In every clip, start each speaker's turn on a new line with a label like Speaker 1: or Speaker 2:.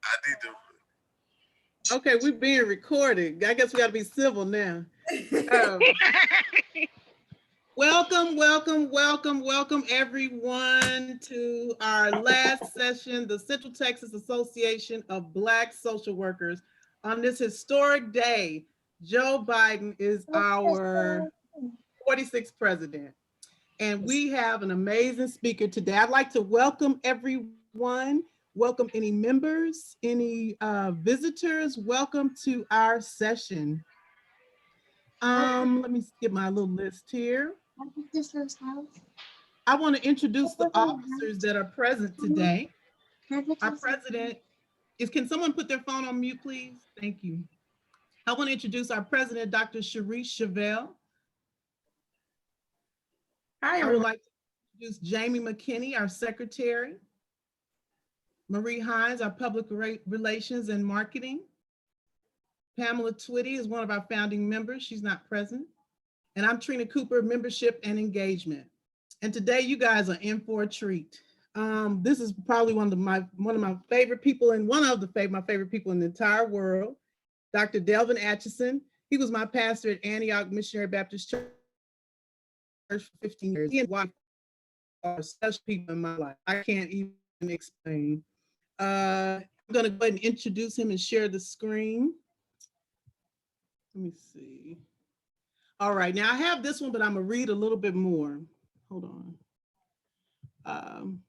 Speaker 1: I need to.
Speaker 2: Okay, we're being recorded. I guess we got to be civil now. Um, welcome everyone to our last session, the Central Texas Association of Black Social Workers. On this historic day, Joe Biden is our 46th president. And we have an amazing speaker today. I'd like to welcome everyone, welcome any members, any visitors. Welcome to our session. Let me get my little list here. I want to introduce the officers that are present today. Our president is, can someone put their phone on mute, please? Thank you. I want to introduce our president, Dr. Sharice Chevelle.
Speaker 3: Hi,
Speaker 2: I would like to introduce Jamie McKinney, our secretary. Marie Hines, our public relations and marketing. Pamela Twitty is one of our founding members. She's not present. And I'm Trina Cooper, membership and engagement. And today you guys are in for a treat. This is probably one of my favorite people and my favorite people in the entire world, Dr. Delvin Atchison. He was my pastor at Antioch Missionary Baptist Church for 15 years. He and wife are such people in my life. I can't even explain. I'm going to go ahead and introduce him and share the screen. Let me see. All right, now I have this one, but I'm going to read a little bit more. Hold on.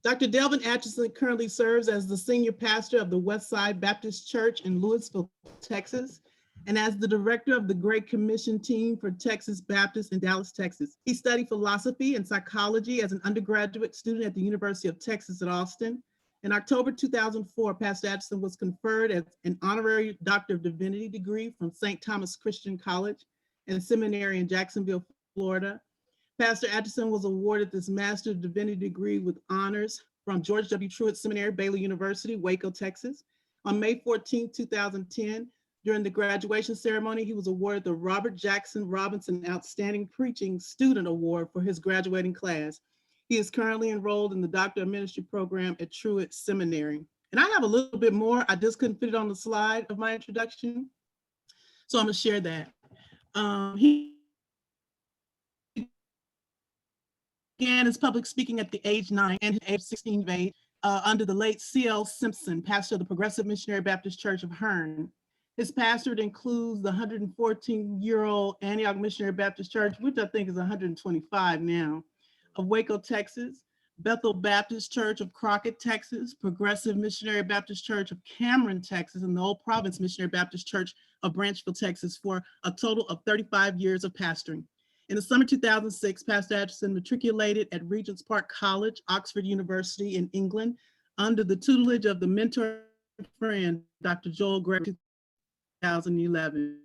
Speaker 2: Dr. Delvin Atchison currently serves as the senior pastor of the Westside Baptist Church in Louisville, Texas, and as the director of the Great Commission team for Texas Baptist in Dallas, Texas. He studied philosophy and psychology as an undergraduate student at the University of Texas at Austin. In October 2004, Pastor Atchison was conferred as an honorary Doctor of Divinity degree from St. Thomas Christian College and Seminary in Jacksonville, Florida. Pastor Atchison was awarded this Master of Divinity degree with honors from George W. Truett Seminary, Baylor University, Waco, Texas. On May 14, 2010, during the graduation ceremony, he was awarded the Robert Jackson Robinson Outstanding Preaching Student Award for his graduating class. He is currently enrolled in the Doctor of Ministry program at Truett Seminary. And I have a little bit more. I just couldn't fit it on the slide of my introduction. So I'm gonna share that. He began his public speaking at the age 9 and age 16 of age under the late C.L. Simpson, pastor of the Progressive Missionary Baptist Church of Hearn. His pastorate includes the 114-year-old Antioch Missionary Baptist Church, which I think is 125 now, of Waco, Texas, Bethel Baptist Church of Crockett, Texas, Progressive Missionary Baptist Church of Cameron, Texas, and the Old Province Missionary Baptist Church of Branchville, Texas, for a total of 35 years of pastoring. In the summer 2006, Pastor Atchison matriculated at Regents Park College, Oxford University in England, under the tutelage of the mentor friend, Dr. Joel Gregory, 2011.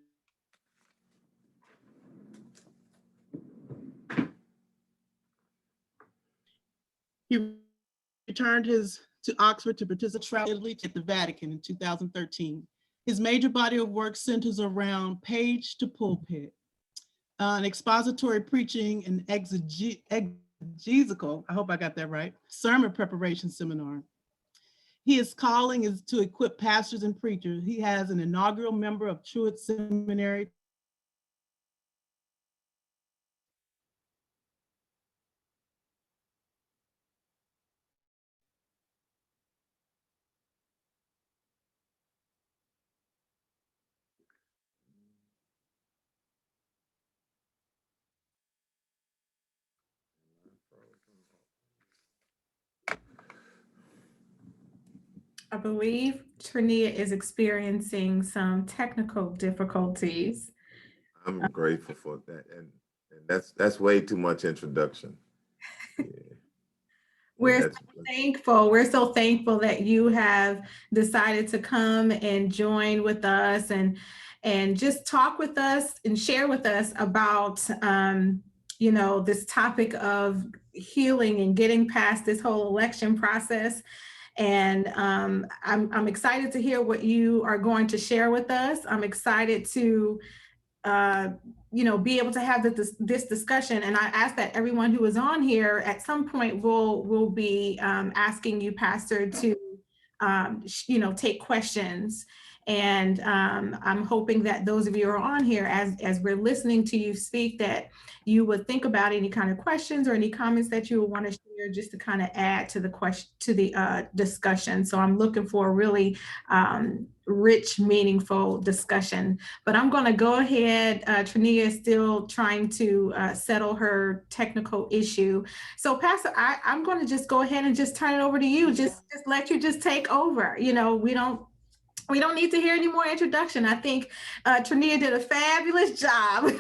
Speaker 2: He returned to Oxford to participate in Italy at the Vatican in 2013. His major body of work centers around page to pulpit, an expository preaching and exegetical, I hope I got that right, sermon preparation seminar. His calling is to equip pastors and preachers. He has an inaugural member of Truett Seminary,
Speaker 3: I believe Trinia is experiencing some technical difficulties.
Speaker 1: I'm grateful for that, and that's way too much introduction. Yeah.
Speaker 3: We're so thankful that you have decided to come and join with us and just talk with us and share with us about this topic of healing and getting past this whole election process. And I'm excited to hear what you are going to share with us. I'm excited to be able to have this discussion. And I ask that everyone who is on here at some point will be asking you, Pastor, to take questions. And I'm hoping that those of you who are on here, as we're listening to you speak, that you would think about any kind of questions or any comments that you would want to share, just to kind of add to the discussion. So I'm looking for a really rich, meaningful discussion. But I'm going to go ahead. Trania is still trying to settle her technical issue. So Pastor, I'm going to just go ahead and just turn it over to you. Just let you just take over. We don't need to hear any more introduction. I think Trania did a fabulous job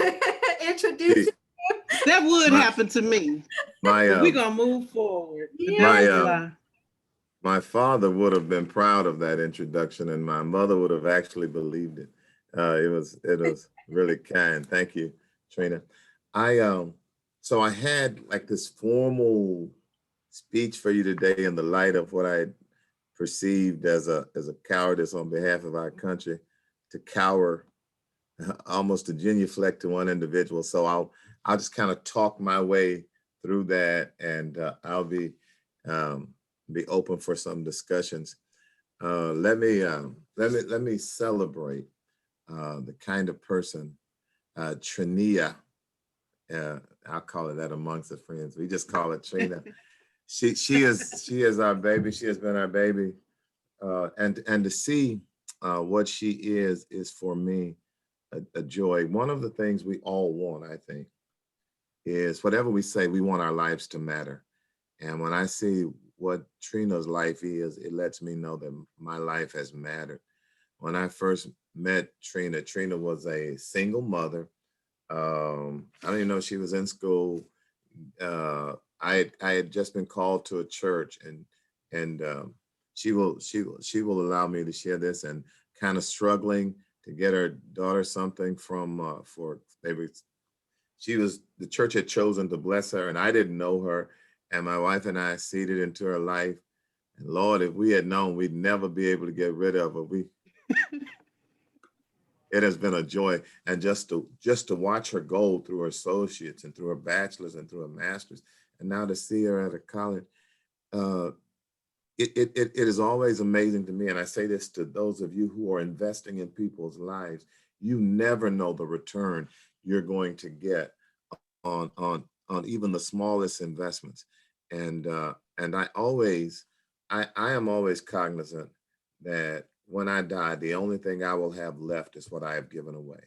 Speaker 3: introducing.
Speaker 2: That would happen to me. We're going to move forward.
Speaker 1: My father would have been proud of that introduction, and my mother would have actually believed it. It was really kind. Thank you, Trina. So I had like this formal speech for you today in the light of what I perceived as a cowardice on behalf of our country, to cower, almost to genuflect to one individual. So I'll just kind of talk my way through that, and I'll be open for some discussions. Let me celebrate the kind of person Trania. I'll call it that amongst the friends. We just call it Trina. She is our baby. She has been our baby, and to see what she is for me a joy. One of the things we all want, I think, is whatever we say, we want our lives to matter. And when I see what Trina's life is, it lets me know that my life has mattered. When I first met Trina was a single mother. I don't even know if she was in school. I had just been called to a church, and she will allow me to share this, and kind of struggling to get her daughter something from the church had chosen to bless her, and I didn't know her, and my wife and I seeded into her life, and Lord, if we had known, we'd never be able to get rid of her. It has been a joy, and just to watch her go through her associates and through her bachelor's and through her master's, and now to see her at a college, it is always amazing to me. And I say this to those of you who are investing in people's lives: you never know the return you're going to get on even the smallest investments. And I am always cognizant that when I die, the only thing I will have left is what I have given away.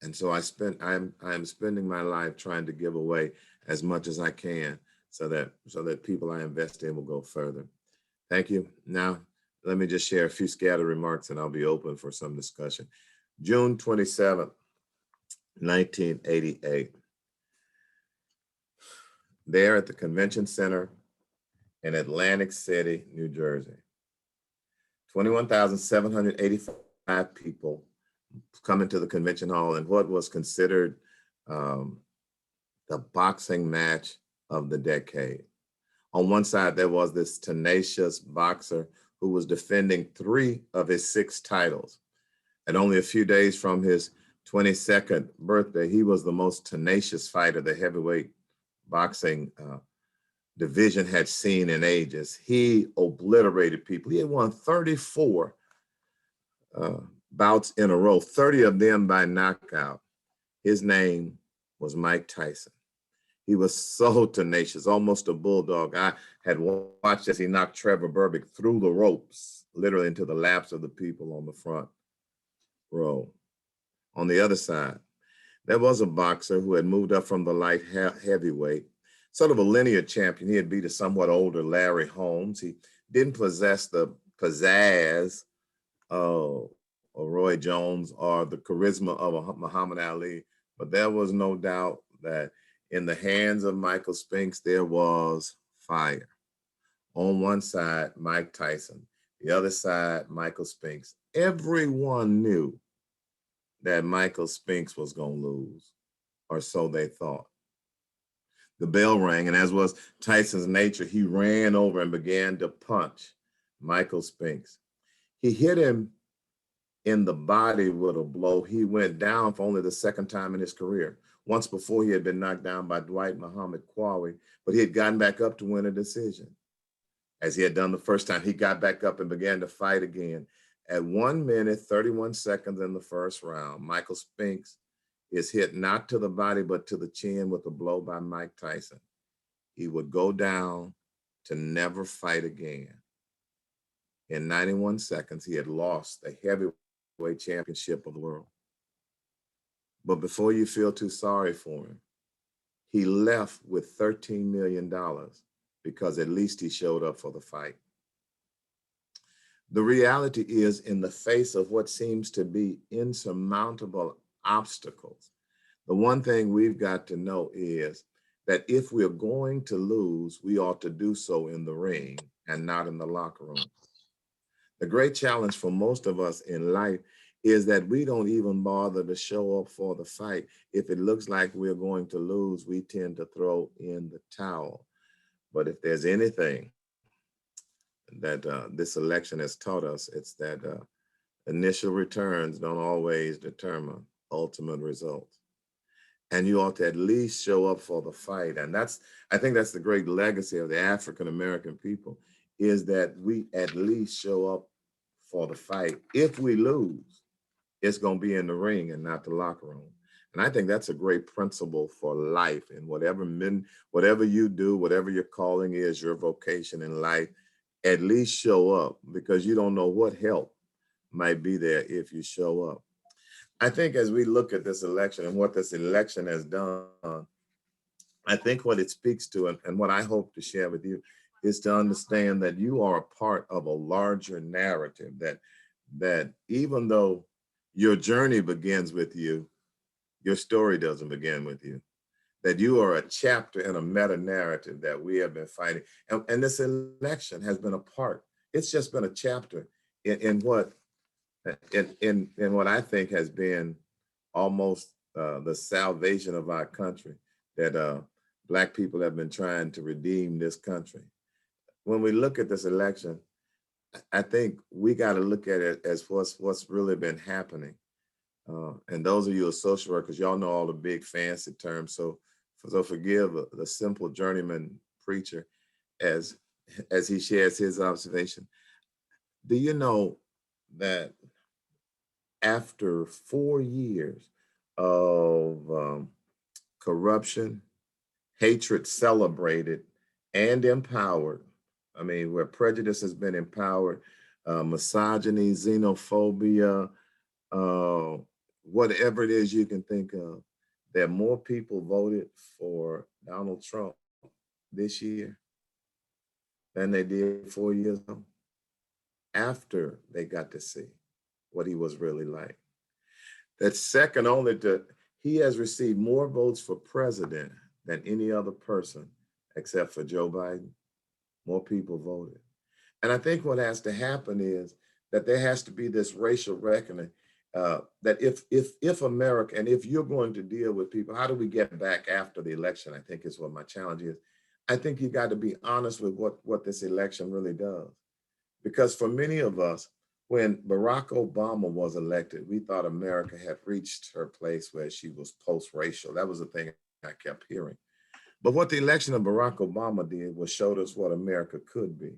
Speaker 1: And so I am spending my life trying to give away as much as I can, so that people I invest in will go further. Thank you. Now, let me just share a few scattered remarks, and I'll be open for some discussion. June 27th, 1988. There at the Convention Center in Atlantic City, New Jersey. 21,785 people come into the convention hall in what was considered the boxing match of the decade. On one side, there was this tenacious boxer who was defending 3 of his 6 titles. And only a few days from his 22nd birthday, he was the most tenacious fighter the heavyweight boxing division had seen in ages. He obliterated people. He had won 34 bouts in a row, 30 of them by knockout. His name was Mike Tyson. He was so tenacious, almost a bulldog. I had watched as he knocked Trevor Berbick through the ropes, literally into the laps of the people on the front row. On the other side, there was a boxer who had moved up from the light heavyweight, sort of a linear champion. He had beat a somewhat older Larry Holmes. He didn't possess the pizzazz of Roy Jones or the charisma of a Muhammad Ali, but there was no doubt that in the hands of Michael Spinks, there was fire. On one side, Mike Tyson, the other side, Michael Spinks. Everyone knew that Michael Spinks was going to lose, or so they thought. The bell rang, and as was Tyson's nature, he ran over and began to punch Michael Spinks. He hit him in the body with a blow. He went down for only the second time in his career. Once before, he had been knocked down by Dwight Muhammad Qawi, but he had gotten back up to win a decision. as he had done the first time. He got back up and began to fight again. At 1 minute, 31 seconds in the first round, Michael Spinks is hit not to the body, but to the chin with a blow by Mike Tyson. He would go down to never fight again. In 91 seconds, he had lost the heavyweight championship of the world. But before you feel too sorry for him, he left with $13 million because at least he showed up for the fight. The reality is, in the face of what seems to be insurmountable obstacles, the one thing we've got to know is that if we're going to lose, we ought to do so in the ring and not in the locker room. The great challenge for most of us in life is that we don't even bother to show up for the fight. If it looks like we're going to lose, we tend to throw in the towel. But if there's anything that this election has taught us, it's that initial returns don't always determine ultimate results. And you ought to at least show up for the fight. And I think that's the great legacy of the African-American people, is that we at least show up for the fight. If we lose, it's going to be in the ring and not the locker room. And I think that's a great principle for life. And whatever you do, whatever your calling is, your vocation in life, at least show up, because you don't know what help might be there if you show up. I think as we look at this election and what this election has done, I think what it speaks to, and what I hope to share with you, is to understand that you are a part of a larger narrative, that even though your journey begins with you, your story doesn't begin with you. That you are a chapter in a meta narrative that we have been fighting. And this election has been a part. It's just been a chapter in what I think has been almost the salvation of our country, that Black people have been trying to redeem this country. When we look at this election, I think we got to look at it as what's really been happening. And those of you who are social workers, y'all know all the big fancy terms. So forgive the simple journeyman preacher as he shares his observation. Do you know that after 4 years of corruption, hatred celebrated and empowered, I mean, where prejudice has been empowered, misogyny, xenophobia, whatever it is you can think of, that more people voted for Donald Trump this year than they did 4 years ago, after they got to see what he was really like. That's second only to, he has received more votes for president than any other person except for Joe Biden. More people voted. And I think what has to happen is that there has to be this racial reckoning, that if America, and if you're going to deal with people, how do we get back after the election, I think is what my challenge is. I think you got to be honest with what this election really does. Because for many of us, when Barack Obama was elected, we thought America had reached her place where she was post-racial. That was the thing I kept hearing. But what the election of Barack Obama did was showed us what America could be.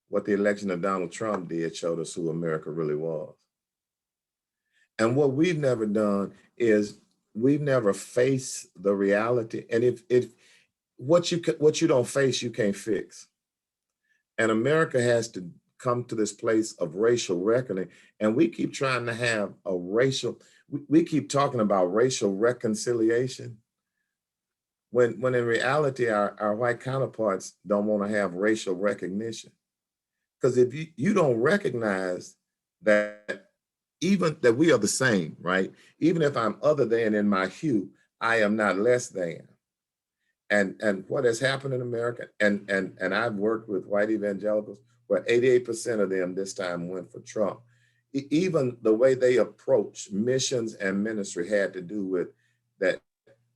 Speaker 1: What the election of Donald Trump did showed us who America really was. And what we've never done is we've never faced the reality. And if what you don't face, you can't fix. And America has to come to this place of racial reckoning. And we keep trying to have a racial, we keep talking about racial reconciliation, when in reality, our white counterparts don't want to have racial recognition. Because if you don't recognize that even that we are the same, right? Even if I'm other than in my hue, I am not less than. And what has happened in America, and I've worked with white evangelicals where 88% of them this time went for Trump. Even the way they approach missions and ministry had to do with that.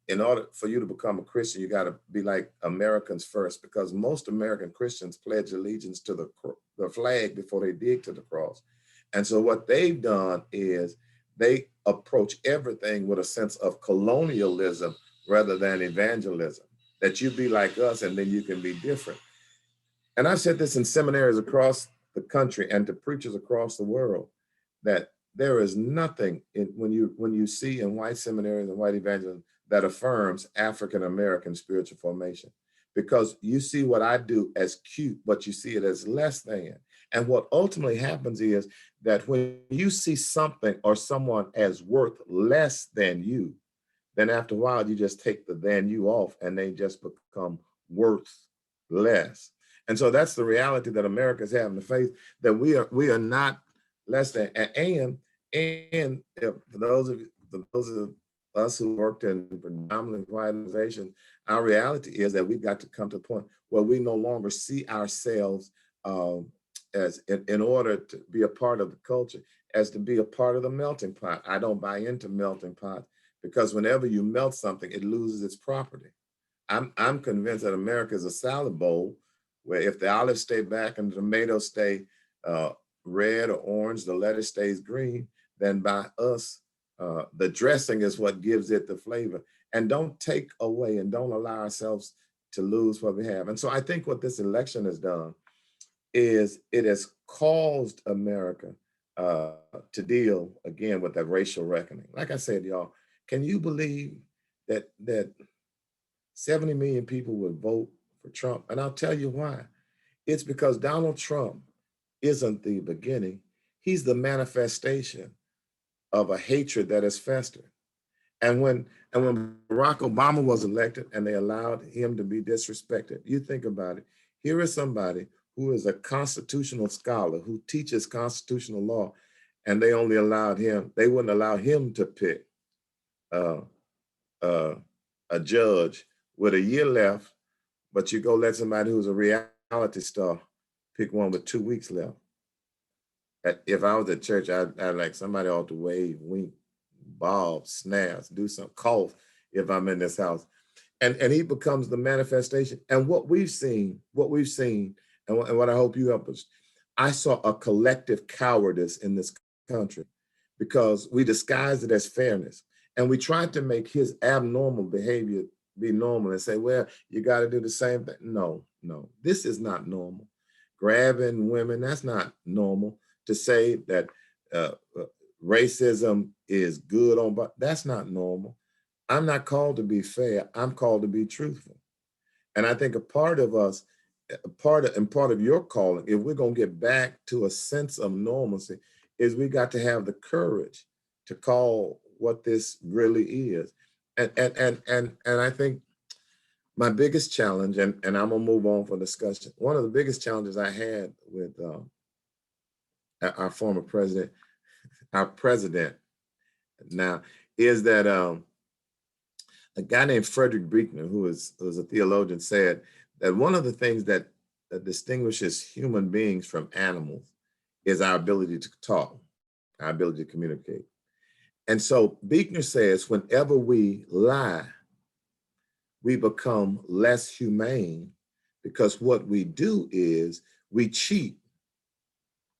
Speaker 1: In order for you to become a Christian, you got to be like Americans first, because most American Christians pledge allegiance to the flag before they dig to the cross. And so what they've done is they approach everything with a sense of colonialism rather than evangelism, that you be like us and then you can be different. And I've said this in seminaries across the country and to preachers across the world, that there is nothing when you see in white seminaries and white evangelism that affirms African American spiritual formation, because you see what I do as cute, but you see it as less than. And what ultimately happens is that when you see something or someone as worth less than you, then after a while you just take the than you off and they just become worth less. And so that's the reality that America is having to face, that we are not less than. And for those of us who worked in predominantly white organizations, our reality is that we've got to come to the point where we no longer see ourselves as in order to be a part of the culture, as to be a part of the melting pot. I don't buy into melting pot, because whenever you melt something, it loses its property. I'm convinced that America is a salad bowl where if the olives stay back and the tomatoes stay red or orange, the lettuce stays green, then by us, the dressing is what gives it the flavor. And don't take away and don't allow ourselves to lose what we have. And so I think what this election has done is it has caused America to deal again with that racial reckoning. Like I said, y'all, can you believe that 70 million people would vote for Trump? And I'll tell you why. It's because Donald Trump isn't the beginning. He's the manifestation of a hatred that has festered. And when Barack Obama was elected and they allowed him to be disrespected, you think about it. Here is somebody who is a constitutional scholar who teaches constitutional law, and they only allowed him, they wouldn't allow him to pick a judge with a year left, but you go let somebody who's a reality star pick one with 2 weeks left. If I was at church, I'd like somebody ought to wave, wink, bob, snaps, do some cough if I'm in this house. And he becomes the manifestation. And what we've seen, and what I hope you help us, I saw a collective cowardice in this country because we disguised it as fairness. And we tried to make his abnormal behavior be normal and say, well, you got to do the same thing. No, this is not normal. Grabbing women, that's not normal. To say that racism is good on, but that's not normal. I'm not called to be fair. I'm called to be truthful. And I think a part of us, part of your calling, if we're going to get back to a sense of normalcy, is we got to have the courage to call what this really is. And I think my biggest challenge, and I'm gonna move on for discussion. One of the biggest challenges I had with our former president, our president now, is that a guy named Frederick Buechner, who was a theologian, said that one of the things that distinguishes human beings from animals is our ability to talk, our ability to communicate. And so Buechner says, whenever we lie, we become less humane, because what we do is we cheat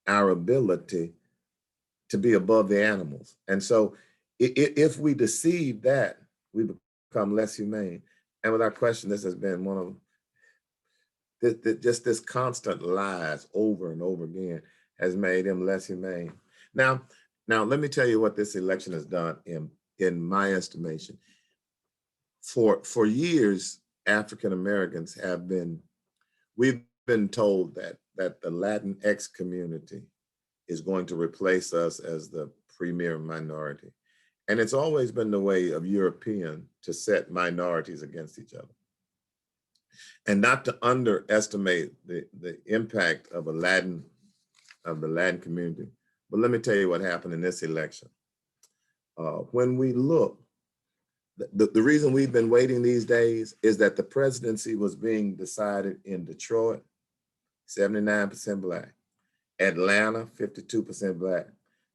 Speaker 1: our ability to be above the animals. And so if we deceive that, we become less humane. And without question, this has been one of just this constant lies over and over again has made him less humane. Now, let me tell you what this election has done in my estimation. For years, African Americans we've been told that the Latinx community is going to replace us as the premier minority. And it's always been the way of European to set minorities against each other. And not to underestimate the impact of the Latin community. But let me tell you what happened in this election. When we look, the reason we've been waiting these days is that the presidency was being decided in Detroit, 79% Black, Atlanta, 52% Black,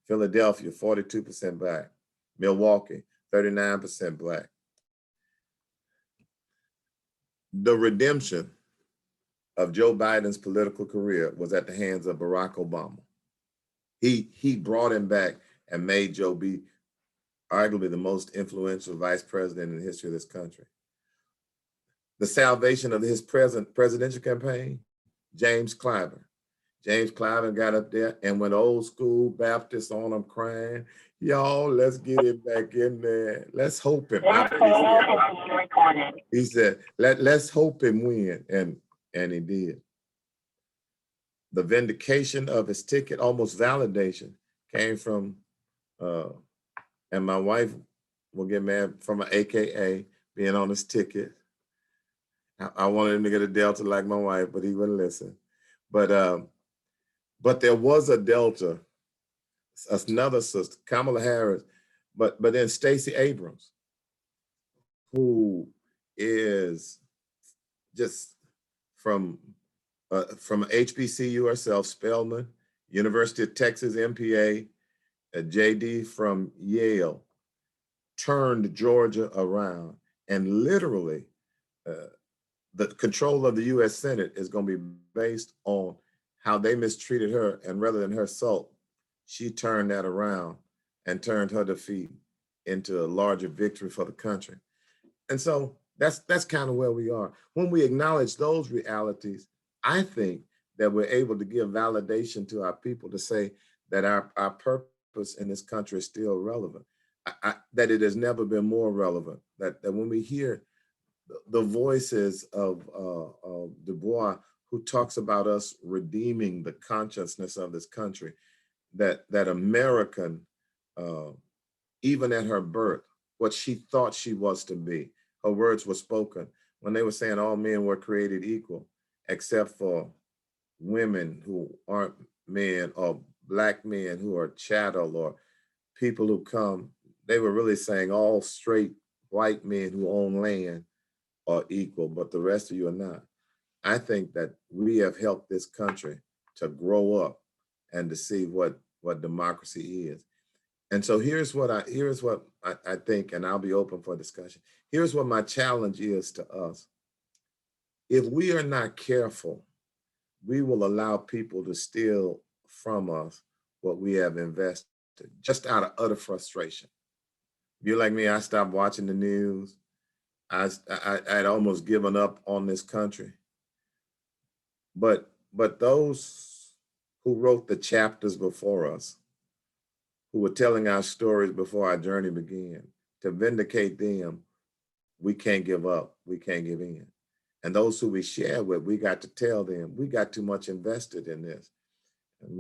Speaker 1: Philadelphia, 42% Black, Milwaukee, 39% Black. The redemption of Joe Biden's political career was at the hands of Barack Obama. He brought him back and made Joe be arguably the most influential vice president in the history of this country. The salvation of his presidential campaign James Clyburn. James Clyburn got up there and went old school Baptist on them crying, y'all, let's get it back in there. Let's hope him. He said, let's hope him win. And he did. The vindication of his ticket, almost validation, came from, and my wife will get mad, from an AKA being on his ticket. I wanted him to get a Delta like my wife, but he wouldn't listen. But there was a Delta, another sister, Kamala Harris, but then Stacey Abrams, who is just from HBCU herself, Spelman, University of Texas MPA, a JD from Yale, turned Georgia around, and literally the control of the US Senate is going to be based on how they mistreated her, and rather than her salt, she turned that around and turned her defeat into a larger victory for the country. And so that's kind of where we are. When we acknowledge those realities, I think that we're able to give validation to our people to say that our purpose in this country is still relevant, that it has never been more relevant, that when we hear the voices of Du Bois, who talks about us redeeming the consciousness of this country, that American, even at her birth, what she thought she was to be, her words were spoken when they were saying all men were created equal, except for women who aren't men, or Black men who are chattel, or people who come. They were really saying all straight white men who own land are equal, but the rest of you are not. I think that we have helped this country to grow up and to see what democracy is. And so here's what I think, and I'll be open for discussion. Here's what my challenge is to us. If we are not careful, we will allow people to steal from us what we have invested, just out of utter frustration. If you're like me, I stopped watching the news. I'd almost given up on this country. But those who wrote the chapters before us, who were telling our stories before our journey began, to vindicate them, we can't give up, we can't give in. And those who we share with, we got to tell them, we got too much invested in this. And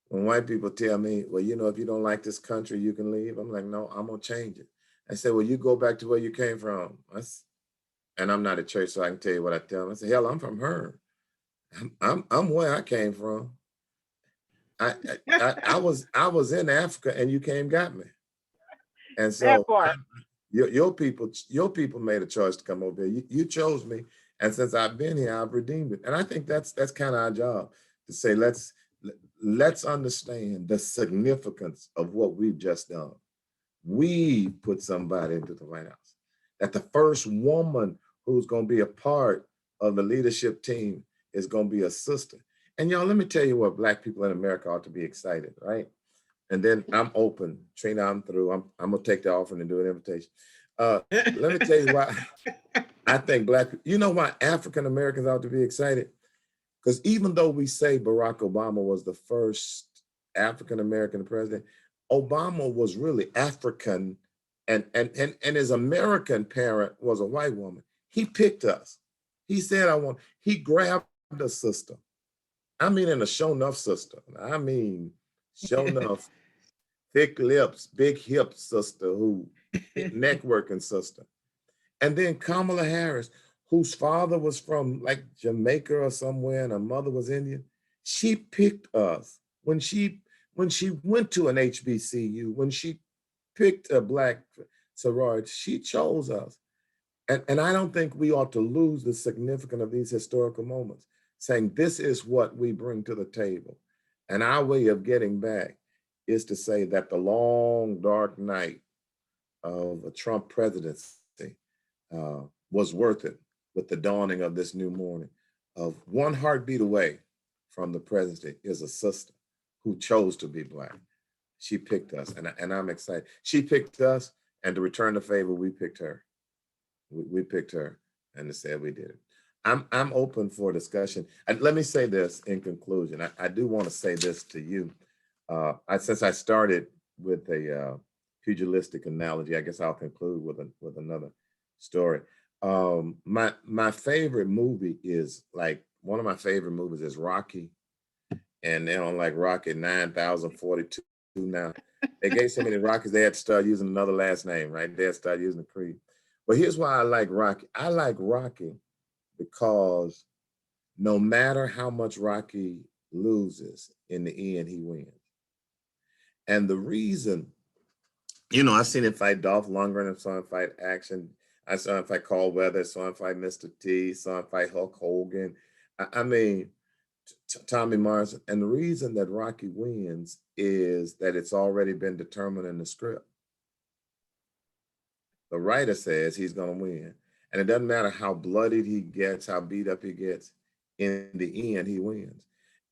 Speaker 1: when white people tell me, well, you know, if you don't like this country, you can leave. I'm like, no, I'm gonna change it. I said, well, you go back to where you came from. And I'm not at church, so I can tell you what I tell them. I said, hell, I'm from her. I'm where I came from. I was in Africa, and you came got me. And so your people made a choice to come over here. You chose me, and since I've been here, I've redeemed it. And I think that's kind of our job, to say let's understand the significance of what we've just done. We put somebody into the White House. That the first woman who's going to be a part of the leadership team is going to be a sister. And y'all, let me tell you what Black people in America ought to be excited, right? And then I'm open. Trina, I'm through. I'm going to take the offering and do an invitation. Let me tell you why I think you know why African Americans ought to be excited? Because even though we say Barack Obama was the first African American president, Obama was really African, and his American parent was a white woman. He picked us. He said, he grabbed a sister. I mean, in a show enough sister. I mean, show enough, thick lips, big hips sister, who neck working sister. And then Kamala Harris, whose father was from like Jamaica or somewhere, and her mother was Indian. She picked us when she went to an HBCU, when she picked a Black sorority, she chose us. And I don't think we ought to lose the significance of these historical moments, saying this is what we bring to the table. And our way of getting back is to say that the long, dark night of a Trump presidency was worth it, with the dawning of this new morning. Of one heartbeat away from the presidency is a sister who chose to be Black. She picked us, and I'm excited. She picked us, and to return the favor, we picked her. We picked her, and to say we did it. I'm open for discussion. And let me say this in conclusion. I do want to say this to you. Since I started with a pugilistic analogy, I guess I'll conclude with another story. My favorite movie is one of my favorite movies is Rocky, and they're on like Rocky 9042 now. They gave so many Rockies, they had to start using another last name, right? They had to start using the creed. But here's why I like Rocky. I like Rocky because no matter how much Rocky loses, in the end, he wins. And the reason, I've seen him fight Dolph Lundgren, I saw him fight Action, I saw him fight Carl Weathers, I saw him fight Mr. T, saw him fight Hulk Hogan. I mean, Tommy Morrison. And the reason that Rocky wins is that it's already been determined in the script. The writer says he's going to win. And it doesn't matter how bloodied he gets, how beat up he gets, in the end, he wins.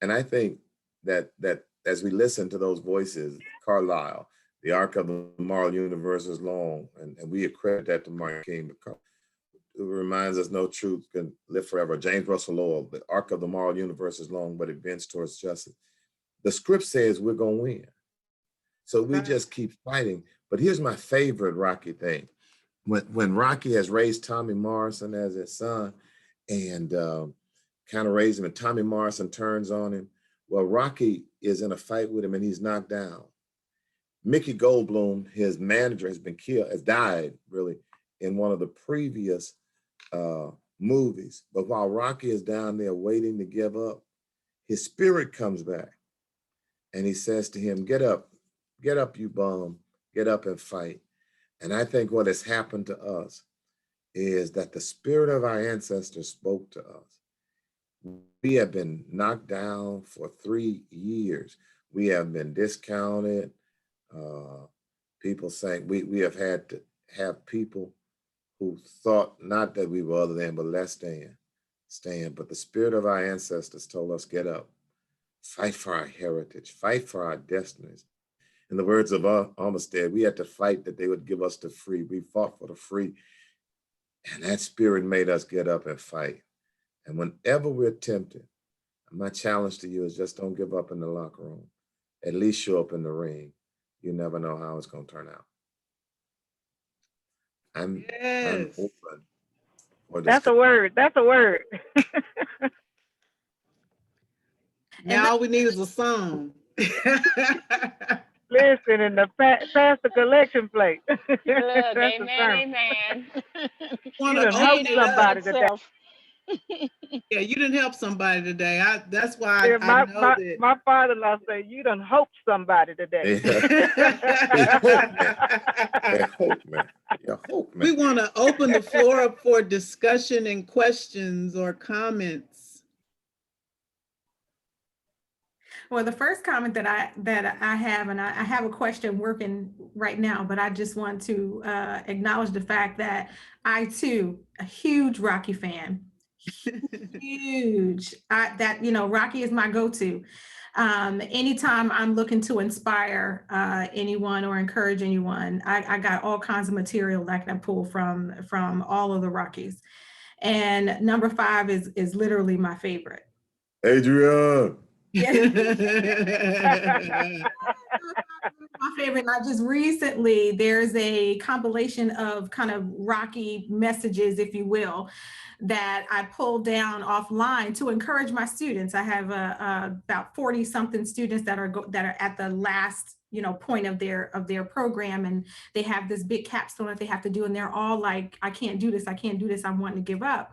Speaker 1: And I think that as we listen to those voices, Carlyle, the arc of the moral universe is long, and we accredit that to Martin King, because it reminds us no truth can live forever. James Russell Lowell, the arc of the moral universe is long, but it bends towards justice. The script says we're going to win. So we just keep fighting. But here's my favorite Rocky thing. When Rocky has raised Tommy Morrison as his son and kind of raised him, and Tommy Morrison turns on him, well, Rocky is in a fight with him and he's knocked down. Mickey Goldblum, his manager, has died really in one of the previous movies. But while Rocky is down there waiting to give up, his spirit comes back and he says to him, get up, you bum, get up and fight. And I think what has happened to us is that the spirit of our ancestors spoke to us. We have been knocked down for 3 years. We have been discounted. People saying we have had to have people who thought not that we were other than, but let's stand. But the spirit of our ancestors told us, get up, fight for our heritage, fight for our destinies. In the words of Armistead, we had to fight that they would give us the free. We fought for the free. And that spirit made us get up and fight. And whenever we're tempted, my challenge to you is just don't give up in the locker room. At least show up in the ring. You never know how it's going to turn out. I'm open for this.
Speaker 4: That's a word. That's a word.
Speaker 2: Now all we need is a song.
Speaker 4: Listen, and pass the collection plate.
Speaker 5: Look, amen, amen.
Speaker 4: You done helped somebody today.
Speaker 2: Yeah, you didn't help somebody today. That's why I know that.
Speaker 4: My father-in-law said, you done hope somebody today.
Speaker 1: Hope, man.
Speaker 2: We want to open the floor up for discussion and questions or comments.
Speaker 3: Well, the first comment that I have, and I have a question working right now, but I just want to acknowledge the fact that I too, a huge Rocky fan, huge. Rocky is my go-to. Anytime I'm looking to inspire anyone or encourage anyone, I got all kinds of material that I can pull from all of the Rockies. And number 5 is literally my favorite.
Speaker 1: Adrian.
Speaker 3: Yes. My favorite. Not just recently, there's a compilation of kind of Rocky messages, if you will, that I pulled down offline to encourage my students. I have about 40 something students that are at the last point of their program, and they have this big capstone that they have to do, and they're all like, I can't do this, I'm wanting to give up.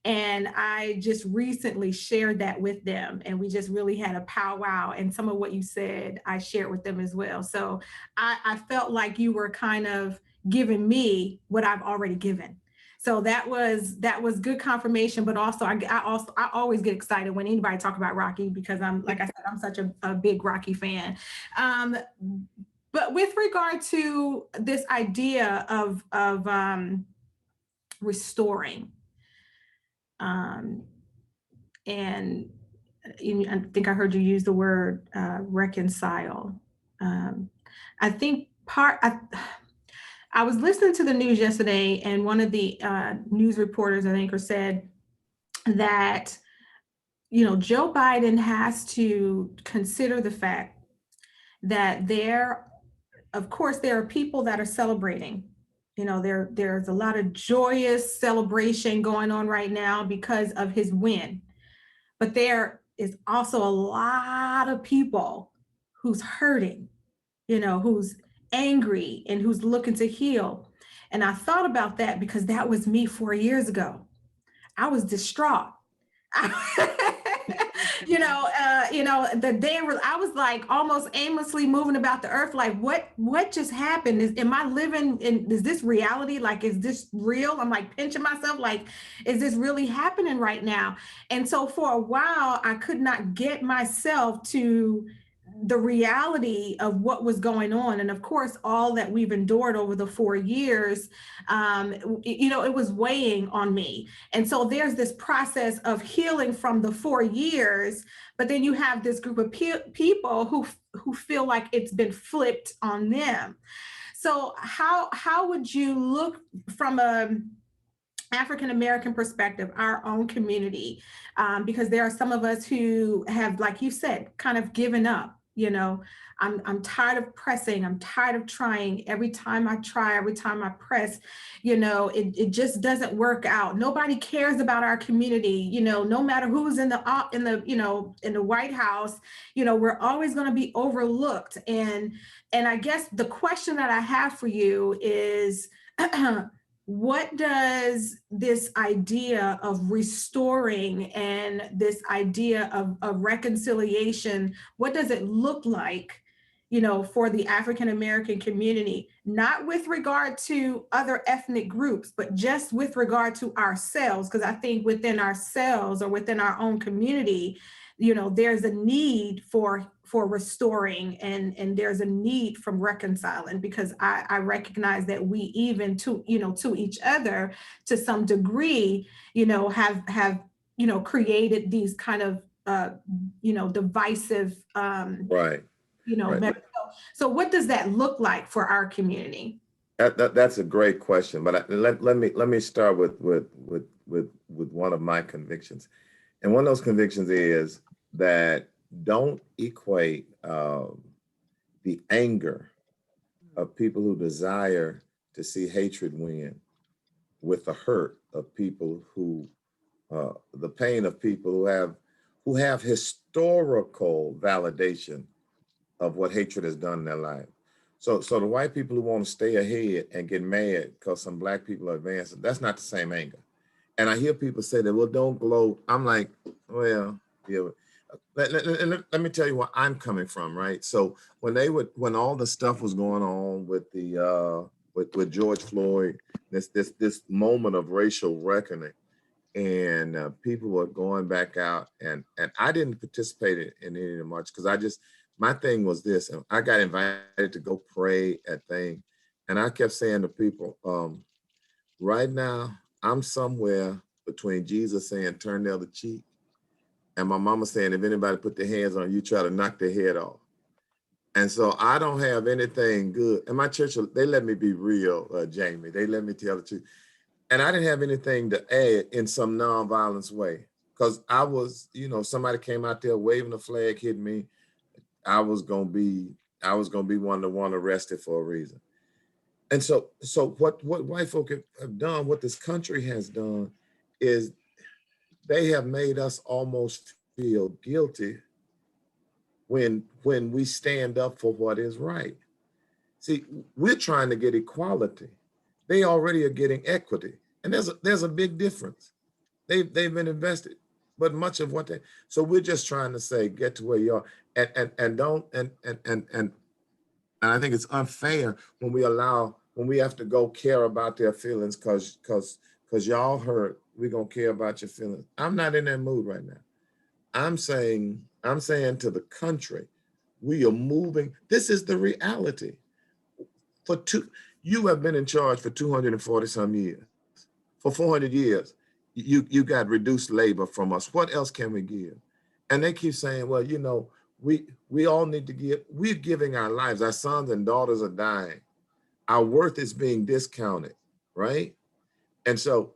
Speaker 3: And I just recently shared that with them, and we just really had a powwow, and some of what you said I shared with them as well. So I felt like you were kind of giving me what I've already given. So that was good confirmation, but also I always get excited when anybody talk about Rocky, because I'm such a big Rocky fan. But with regard to this idea of restoring, and I think I heard you use the word reconcile. I think I was listening to the news yesterday, and one of the news reporters, I think, said that, you know, Joe Biden has to consider the fact that of course, there are people that are celebrating. You know, there's a lot of joyous celebration going on right now because of his win. But there is also a lot of people who's hurting, you know, who's angry and who's looking to heal. And I thought about that because that was me 4 years ago. I was distraught. The day I was like almost aimlessly moving about the earth, like what just happened? Am I living in, is this reality? Like, is this real? I'm like pinching myself, like, is this really happening right now? And so for a while, I could not get myself to the reality of what was going on. And of course, all that we've endured over the 4 years, it was weighing on me. And so there's this process of healing from the 4 years, but then you have this group of people who feel like it's been flipped on them. So how would you look from a African-American perspective, our own community, because there are some of us who have, like you said, kind of given up. You know, I'm tired of pressing. I'm tired of trying. Every time I try, every time I press, you know, it just doesn't work out. Nobody cares about our community. You know, no matter who's in the White House, you know, we're always going to be overlooked. And I guess the question that I have for you is, what does this idea of restoring and this idea of reconciliation, what does it look like, you know, for the African-American community, not with regard to other ethnic groups, but just with regard to ourselves? Because I think within ourselves or within our own community, you know, there's a need for restoring and there's a need from reconciling, because I recognize that we even to each other to some degree, you know, have created these kind of divisive
Speaker 1: Right. Right.
Speaker 3: So what does that look like for our community?
Speaker 1: That's a great question, but let me start with one of my convictions. And one of those convictions is that don't equate the anger of people who desire to see hatred win with the hurt of people who, the pain of people who have historical validation of what hatred has done in their life. So the white people who want to stay ahead and get mad because some black people are advancing, that's not the same anger. And I hear people say that, well, don't gloat. I'm like, well, yeah. Let me tell you where I'm coming from, right? So when all the stuff was going on with the with George Floyd, this moment of racial reckoning, and people were going back out, and I didn't participate in any of the march because my thing was this, and I got invited to go pray at thing, and I kept saying to people, right now I'm somewhere between Jesus saying turn the other cheek and my mama saying if anybody put their hands on you, try to knock their head off. And so I don't have anything good. And my church, they let me be real, Jamie. They let me tell the truth. And I didn't have anything to add in some nonviolence way. Because I was, somebody came out there waving a flag, hitting me. I was gonna be one to want arrested for a reason. And so what white folk have done, what this country has done, is they have made us almost feel guilty when we stand up for what is right. See, we're trying to get equality. They already are getting equity. And there's a big difference. They've been invested, but much of what so we're just trying to say, get to where you are. And I think it's unfair when we have to go care about their feelings because y'all hurt, we're gonna care about your feelings. I'm not in that mood right now. I'm saying to the country, we are moving. This is the reality. You have been in charge for 240 some years. For 400 years, you got reduced labor from us. What else can we give? And they keep saying, well, we all need to give. We're giving our lives. Our sons and daughters are dying. Our worth is being discounted, right? And so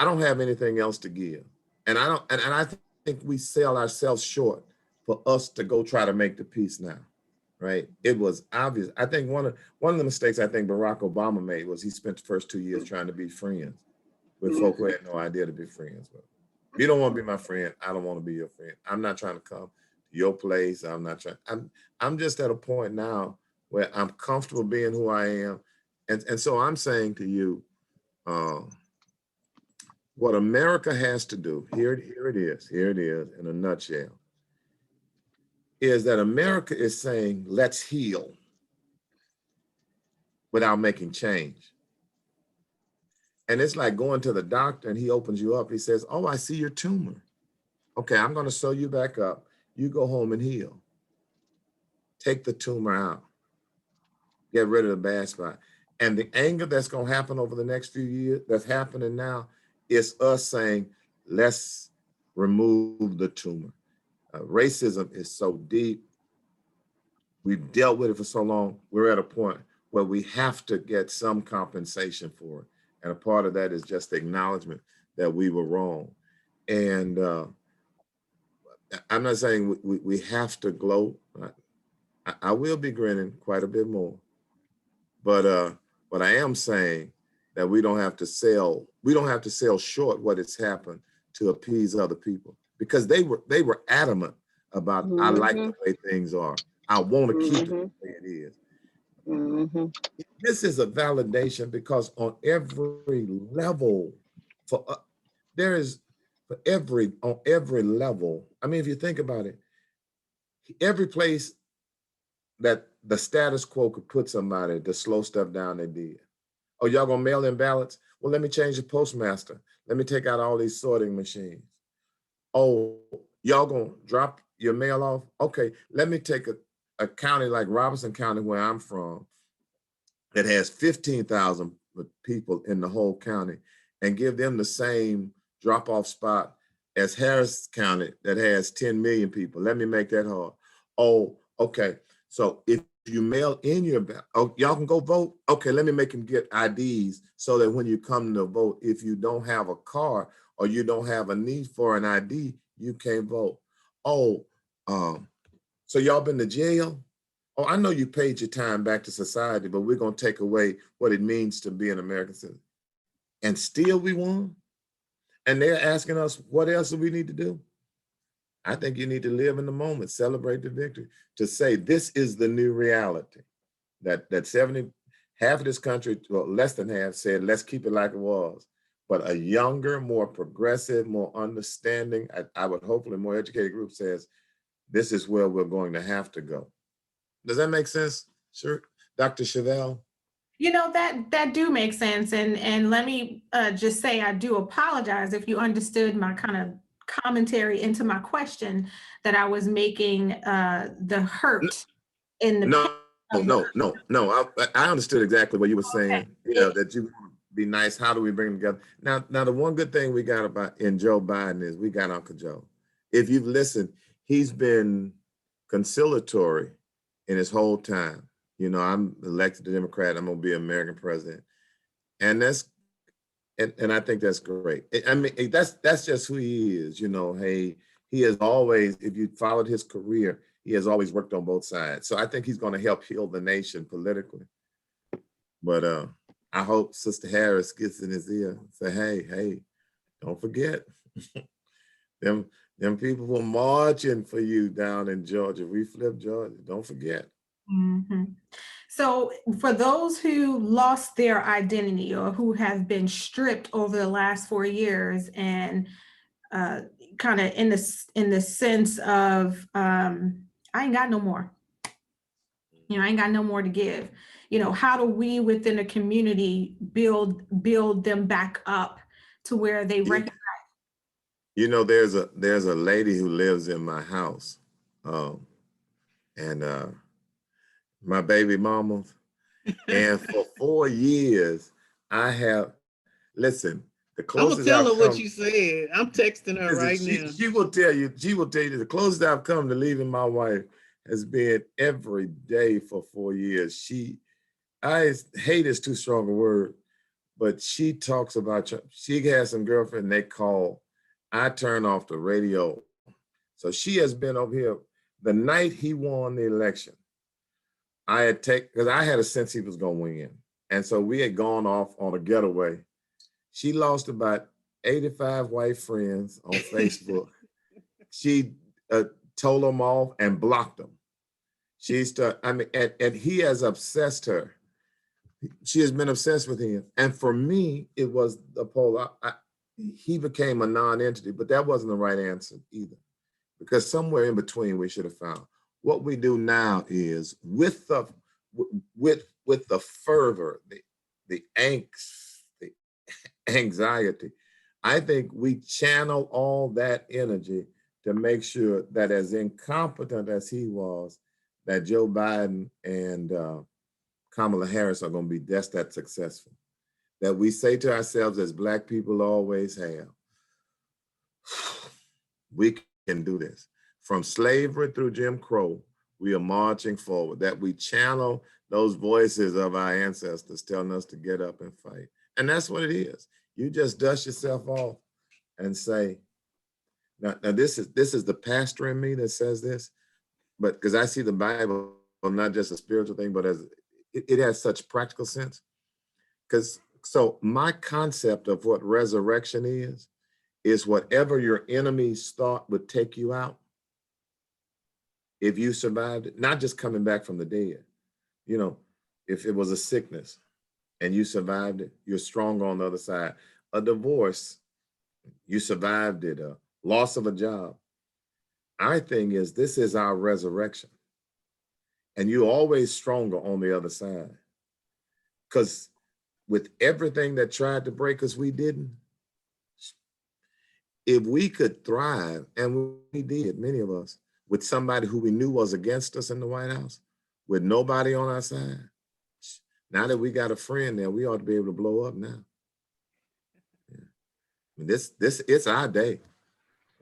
Speaker 1: I don't have anything else to give. And I don't, and I think we sell ourselves short for us to go try to make the peace now, right? It was obvious. I think one of the mistakes I think Barack Obama made was he spent the first 2 years trying to be friends with folk who had no idea to be friends with. If you don't want to be my friend, I don't want to be your friend. I'm not trying to come to your place. I'm not trying. I'm just at a point now where I'm comfortable being who I am. And so I'm saying to you, what America has to do, here it is in a nutshell, is that America is saying, let's heal without making change. And it's like going to the doctor and he opens you up. He says, oh, I see your tumor. Okay, I'm going to sew you back up. You go home and heal. Take the tumor out. Get rid of the bad spot. And the anger that's going to happen over the next few years, that's happening now, is us saying, let's remove the tumor. Racism is so deep. We've dealt with it for so long. We're at a point where we have to get some compensation for it. And a part of that is just the acknowledgement that we were wrong. And I'm not saying we have to gloat. I will be grinning quite a bit more. But I am saying that we don't have to sell short what has happened to appease other people, because they were adamant about, I like the way things are. I want to keep it the way it is. This is a validation, because on every level, on every level, I mean, if you think about it, every place that the status quo could put somebody to slow stuff down, they did. Oh, y'all gonna mail in ballots? Well, let me change the postmaster. Let me take out all these sorting machines. Oh, y'all gonna drop your mail off? Okay, let me take a county like Robertson County, where I'm from, that has 15,000 people in the whole county, and give them the same drop-off spot as Harris County that has 10 million people. Let me make that hard. Oh, okay. So if you mail in your ballot, oh, y'all can go vote? Okay, let me make them get IDs so that when you come to vote, if you don't have a car or you don't have a need for an ID, you can't vote. Oh, so y'all been to jail? Oh, I know you paid your time back to society, but we're gonna take away what it means to be an American citizen. And still we won? And they're asking us, what else do we need to do? I think you need to live in the moment, celebrate the victory, to say this is the new reality. That half of this country, well, less than half, said, let's keep it like it was. But a younger, more progressive, more understanding, I would hopefully more educated group says, this is where we're going to have to go. Does that make sense? Sure, Dr. Chevelle?
Speaker 3: You know, that do make sense. And let me just say, I do apologize if you understood my kind of commentary into my question, that I was making the hurt in the
Speaker 1: No. I understood exactly what you were saying.
Speaker 3: Okay.
Speaker 1: You know, that you want to be nice. How do we bring them together? Now, the one good thing we got in Joe Biden is we got Uncle Joe. If you've listened, he's been conciliatory in his whole time. You know, I'm elected a Democrat. I'm gonna be American president, and I think that's great. I mean, that's just who he is. You know, hey, he has always, if you followed his career, he has always worked on both sides. So I think he's going to help heal the nation politically. But I hope Sister Harris gets in his ear and say, hey, don't forget, them people were marching for you down in Georgia. We flipped Georgia. Don't forget.
Speaker 3: Mm-hmm. So for those who lost their identity or who have been stripped over the last 4 years and kind of in the sense of, I ain't got no more. You know, I ain't got no more to give. You know, how do we within a community build them back up to where they recognize?
Speaker 1: You know, there's a lady who lives in my house, and my baby mama, and for 4 years I have listened. The closest
Speaker 2: I'm gonna tell her what you said. I'm texting her right now.
Speaker 1: She will tell you. She will tell you the closest I've come to leaving my wife has been every day for 4 years. I hate is too strong a word, but she talks about, she has some girlfriend they call, I turn off the radio. So she has been over here. The night he won the election, I had because I had a sense he was going to win. And so we had gone off on a getaway. She lost about 85 white friends on Facebook. She told them off and blocked them. And he has obsessed her. She has been obsessed with him. And for me, it was the poll. He became a non-entity, but that wasn't the right answer either. Because somewhere in between we should have found. What we do now is with the fervor, the angst, the anxiety, I think we channel all that energy to make sure that as incompetent as he was, that Joe Biden and Kamala Harris are going to be just that successful. That we say to ourselves, as Black people always have, we can do this. From slavery through Jim Crow, we are marching forward. That we channel those voices of our ancestors telling us to get up and fight. And that's what it is. You just dust yourself off and say, now this is the pastor in me that says this, but because I see the Bible not just a spiritual thing, but as it has such practical sense. So my concept of what resurrection is whatever your enemies thought would take you out, if you survived it, not just coming back from the dead, you know, if it was a sickness and you survived it, you're strong on the other side. A divorce, you survived it, a loss of a job. Our thing is, this is our resurrection. And you're always stronger on the other side. Because with everything that tried to break us, we didn't. If we could thrive, and we did, many of us, with somebody who we knew was against us in the White House, with nobody on our side, now that we got a friend there, we ought to be able to blow up now. Yeah. I mean, it's our day.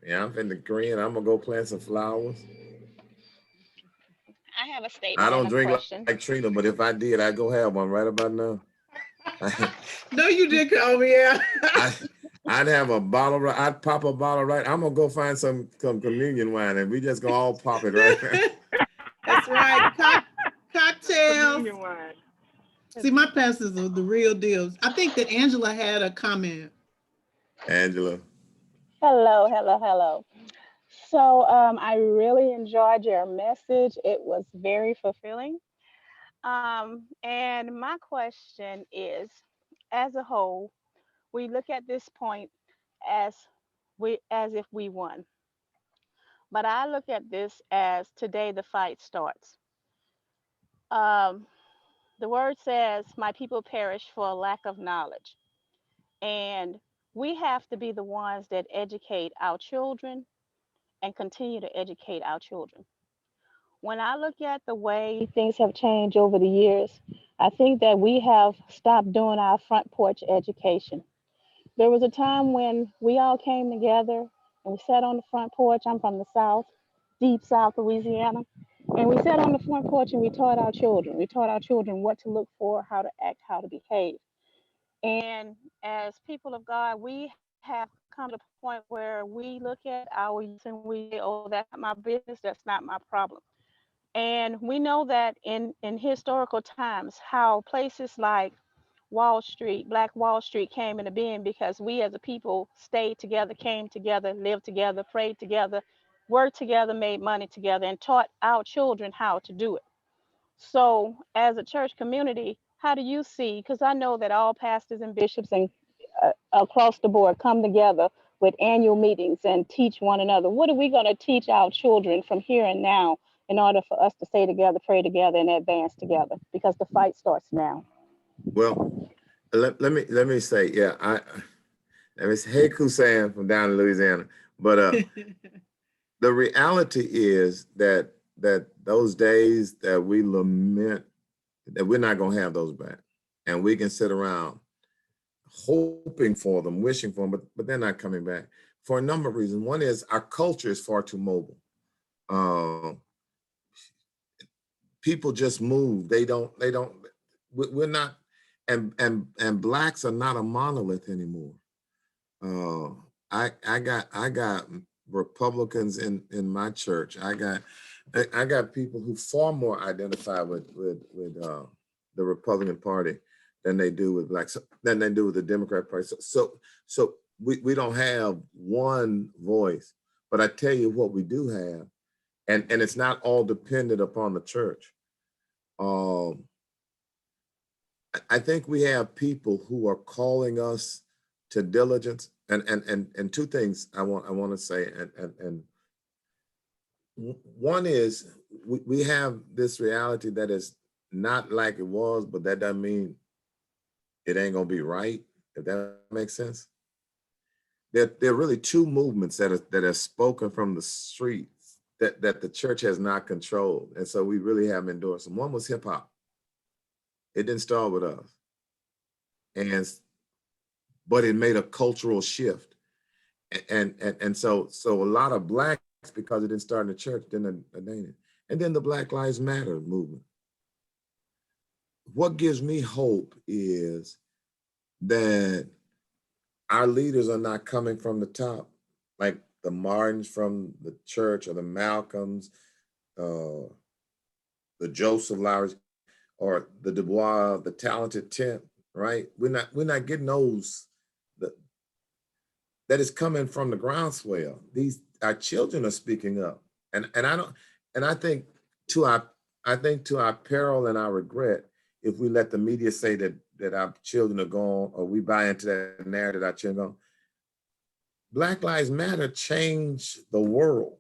Speaker 1: Yeah, I'm finna grin. I'm gonna go plant some flowers.
Speaker 5: I have a statement
Speaker 1: I don't
Speaker 5: and a
Speaker 1: drink
Speaker 5: question.
Speaker 1: like Trina, but if I did, I'd go have one right about now.
Speaker 2: No, you did call me out.
Speaker 1: I'd have a bottle. I'd pop a bottle right. I'm gonna go find some communion wine, and we just gonna all pop it right now.
Speaker 2: That's right. Cocktails.
Speaker 4: Communion wine.
Speaker 2: See, my pastors are the real deals. I think that Angela had a comment.
Speaker 1: Angela.
Speaker 5: Hello. So I really enjoyed your message. It was very fulfilling. And my question is, as a whole, we look at this point as if we won. But I look at this as today the fight starts. Um, the word says, "My people perish for a lack of knowledge," and we have to be the ones that educate our children and continue to educate our children. When I look at the way things have changed over the years, I think that we have stopped doing our front porch education. There was a time when we all came together and we sat on the front porch. I'm from the South, deep South Louisiana. And we sat on the front porch and we taught our children. We taught our children what to look for, how to act, how to behave. And as people of God, we have come to the point where we look at our youth and we say, oh, that's not my business, that's not my problem. And we know that in historical times, how places like Wall Street, Black Wall Street came into being because we as a people stayed together, came together, lived together, prayed together, worked together, made money together, and taught our children how to do it. So as a church community, how do you see, because I know that all pastors and bishops and across the board come together with annual meetings and teach one another. What are we going to teach our children from here and now in order for us to stay together, pray together, and advance together? Because the fight starts now.
Speaker 1: Well, let me say, yeah, hey, Kusan from down in Louisiana, but the reality is that those days that we lament, that we're not gonna have those back, and we can sit around hoping for them, wishing for them, but they're not coming back for a number of reasons. One is our culture is far too mobile. People just move. We're not, and blacks are not a monolith anymore. I got Republicans in my church. I got people who far more identify with the Republican Party than they do with blacks, than they do with the Democrat Party. So we don't have one voice, but I tell you what we do have, and it's not all dependent upon the church. I think we have people who are calling us to diligence, and two things I want to say, and one is we have this reality that is not like it was, but that doesn't mean it ain't gonna be right, if that makes sense. There are really two movements that are spoken from the streets that the church has not controlled, and so we really have endorsed them. One was hip hop. It didn't start with us, but it made a cultural shift, and so a lot of blacks, because it didn't start in the church, didn't ordain it. And then the Black Lives Matter movement. What gives me hope is that our leaders are not coming from the top, like the Martins from the church, or the Malcolms, the Joseph Lowrys, or the Du Bois, the talented 10, right? We're not getting those that is coming from the groundswell. Our children are speaking up, and I think to our peril and our regret, if we let the media say that our children are gone, or we buy into that narrative that our children are gone. Black Lives Matter changed the world.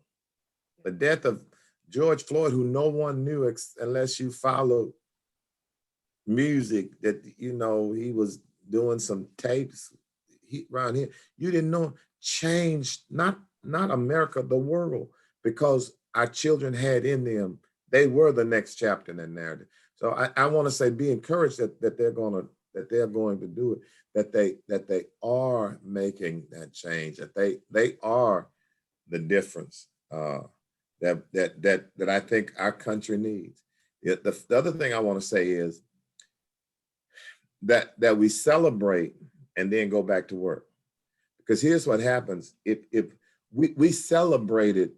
Speaker 1: The death of George Floyd, who no one knew unless you followed music, that he was doing some tapes around here. You didn't know, changed not America, the world, because our children had in them, they were the next chapter in that narrative. So I want to say, be encouraged that they're going to do it, that they are making that change, that they are the difference that I think our country needs. The other thing I want to say is that we celebrate and then go back to work. Because here's what happens. If we celebrated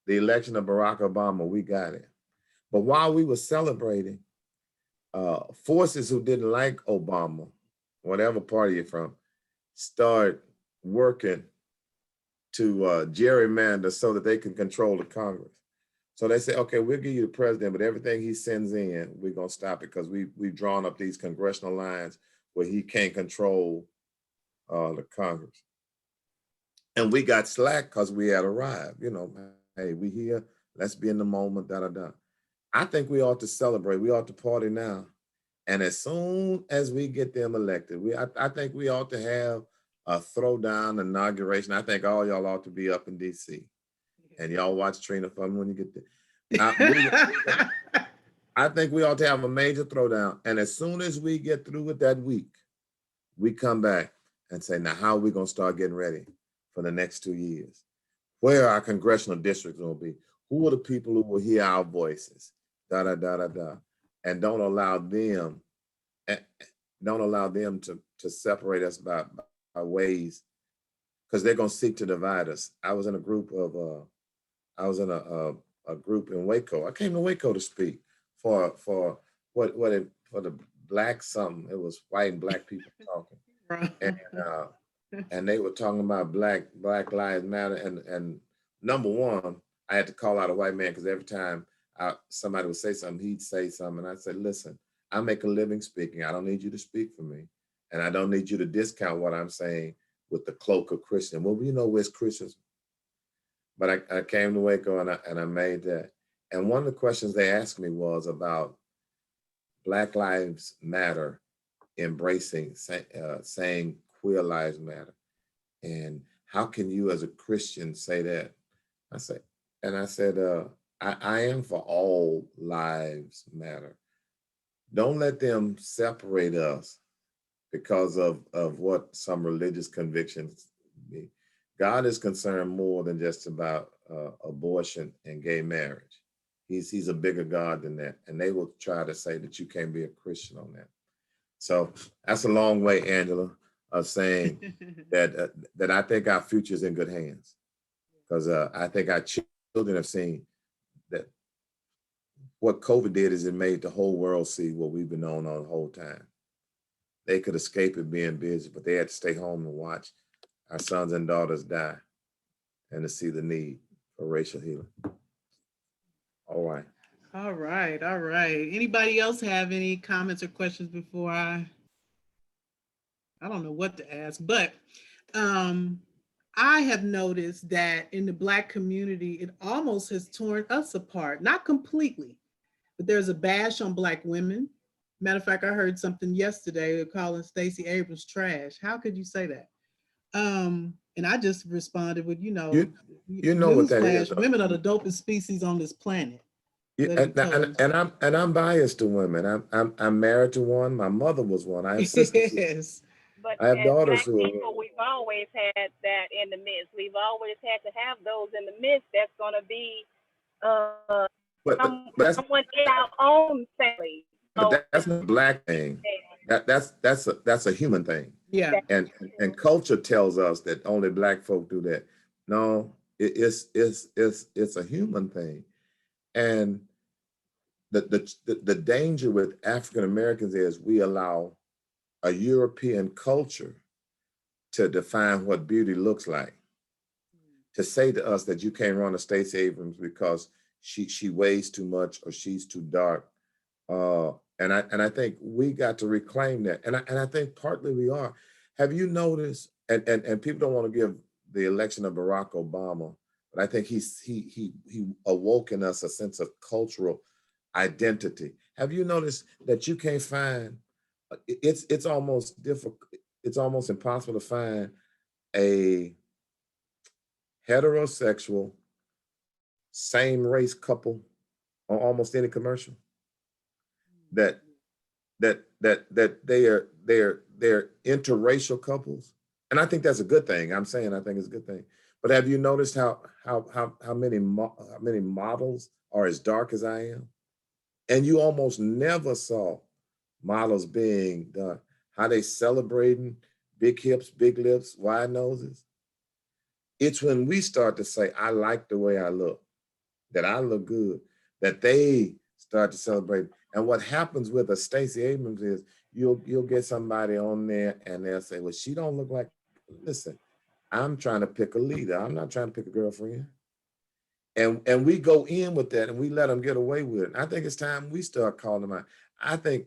Speaker 1: the election of Barack Obama, we got it. But while we were celebrating, forces who didn't like Obama, whatever party you're from, start working to gerrymander so that they can control the Congress. So they say, okay, we'll give you the president, but everything he sends in, we're going to stop it, because we've drawn up these congressional lines where he can't control the Congress. And we got slack because we had arrived. Hey, we here, let's be in the moment, da-da-da. I think we ought to celebrate. We ought to party now. And as soon as we get them elected, I think we ought to have a throwdown inauguration. I think all y'all ought to be up in DC. And y'all watch Trina for me when you get there. I think we ought to have a major throwdown. And as soon as we get through with that week, we come back and say, now how are we going to start getting ready for the next 2 years? Where are our congressional districts going to be? Who are the people who will hear our voices? Da-da-da-da-da. And don't allow them to separate us by ways, because they're going to seek to divide us. I was in a group a group in Waco. I came to Waco to speak for the black something. It was white and black people talking, and they were talking about Black Lives Matter. And number one, I had to call out a white man, because every time somebody would say something, he'd say something, and I said, listen, I make a living speaking. I don't need you to speak for me, and I don't need you to discount what I'm saying with the cloak of Christian. Well, where's Christians? But I came to Waco and I made that. And one of the questions they asked me was about Black Lives Matter embracing, saying queer lives matter. And how can you as a Christian say that? I said, I am for all lives matter. Don't let them separate us because of what some religious convictions be. God is concerned more than just about abortion and gay marriage. He's a bigger God than that. And they will try to say that you can't be a Christian on that. So that's a long way, Angela, of saying that that I think our future is in good hands, because I think our children have seen that what COVID did is it made the whole world see what we've been on the whole time. They could escape it being busy, but they had to stay home and watch our sons and daughters die and to see the need for racial healing. All right.
Speaker 2: All right, all right. Anybody else have any comments or questions before I don't know what to ask, but I have noticed that in the Black community, it almost has torn us apart. Not completely, but there's a bash on Black women. Matter of fact, I heard something yesterday calling Stacey Abrams trash. How could you say that? And I just responded with,
Speaker 1: You know what that is.
Speaker 2: newsflash, women are the dopest species on this planet.
Speaker 1: And I'm biased to women. I'm married to one. My mother was one. I have sisters.
Speaker 2: Yes.
Speaker 5: But
Speaker 1: I have
Speaker 5: as
Speaker 1: daughters
Speaker 5: Black
Speaker 1: who are
Speaker 5: people, we've always had that in the midst. We've always had to have those in the midst that's going to be someone in our own family.
Speaker 1: But that's not a Black thing. That's a human thing.
Speaker 2: Yeah.
Speaker 1: And culture tells us that only Black folk do that. No, it's a human thing. And the danger with African Americans is we allow a European culture to define what beauty looks like. To say to us that you can't run a Stacey Abrams because she weighs too much or she's too dark. And I think we got to reclaim that. And I think partly we are. Have you noticed, and people don't want to give the election of Barack Obama, but I think he awoke in us a sense of cultural identity. Have you noticed that you can't find, it's almost difficult, it's almost impossible to find a heterosexual, same race couple on almost any commercial that they're interracial couples. And I think that's a good thing. I think it's a good thing. But have you noticed how many models are as dark as I am? And you almost never saw models being done. How they celebrating big hips, big lips, wide noses. It's when we start to say, I like the way I look, that I look good, that they start to celebrate. And what happens with a Stacey Abrams is you'll get somebody on there and they'll say, well, she don't look like, listen, I'm trying to pick a leader. I'm not trying to pick a girlfriend. And we go in with that and we let them get away with it. And I think it's time we start calling them out. I think,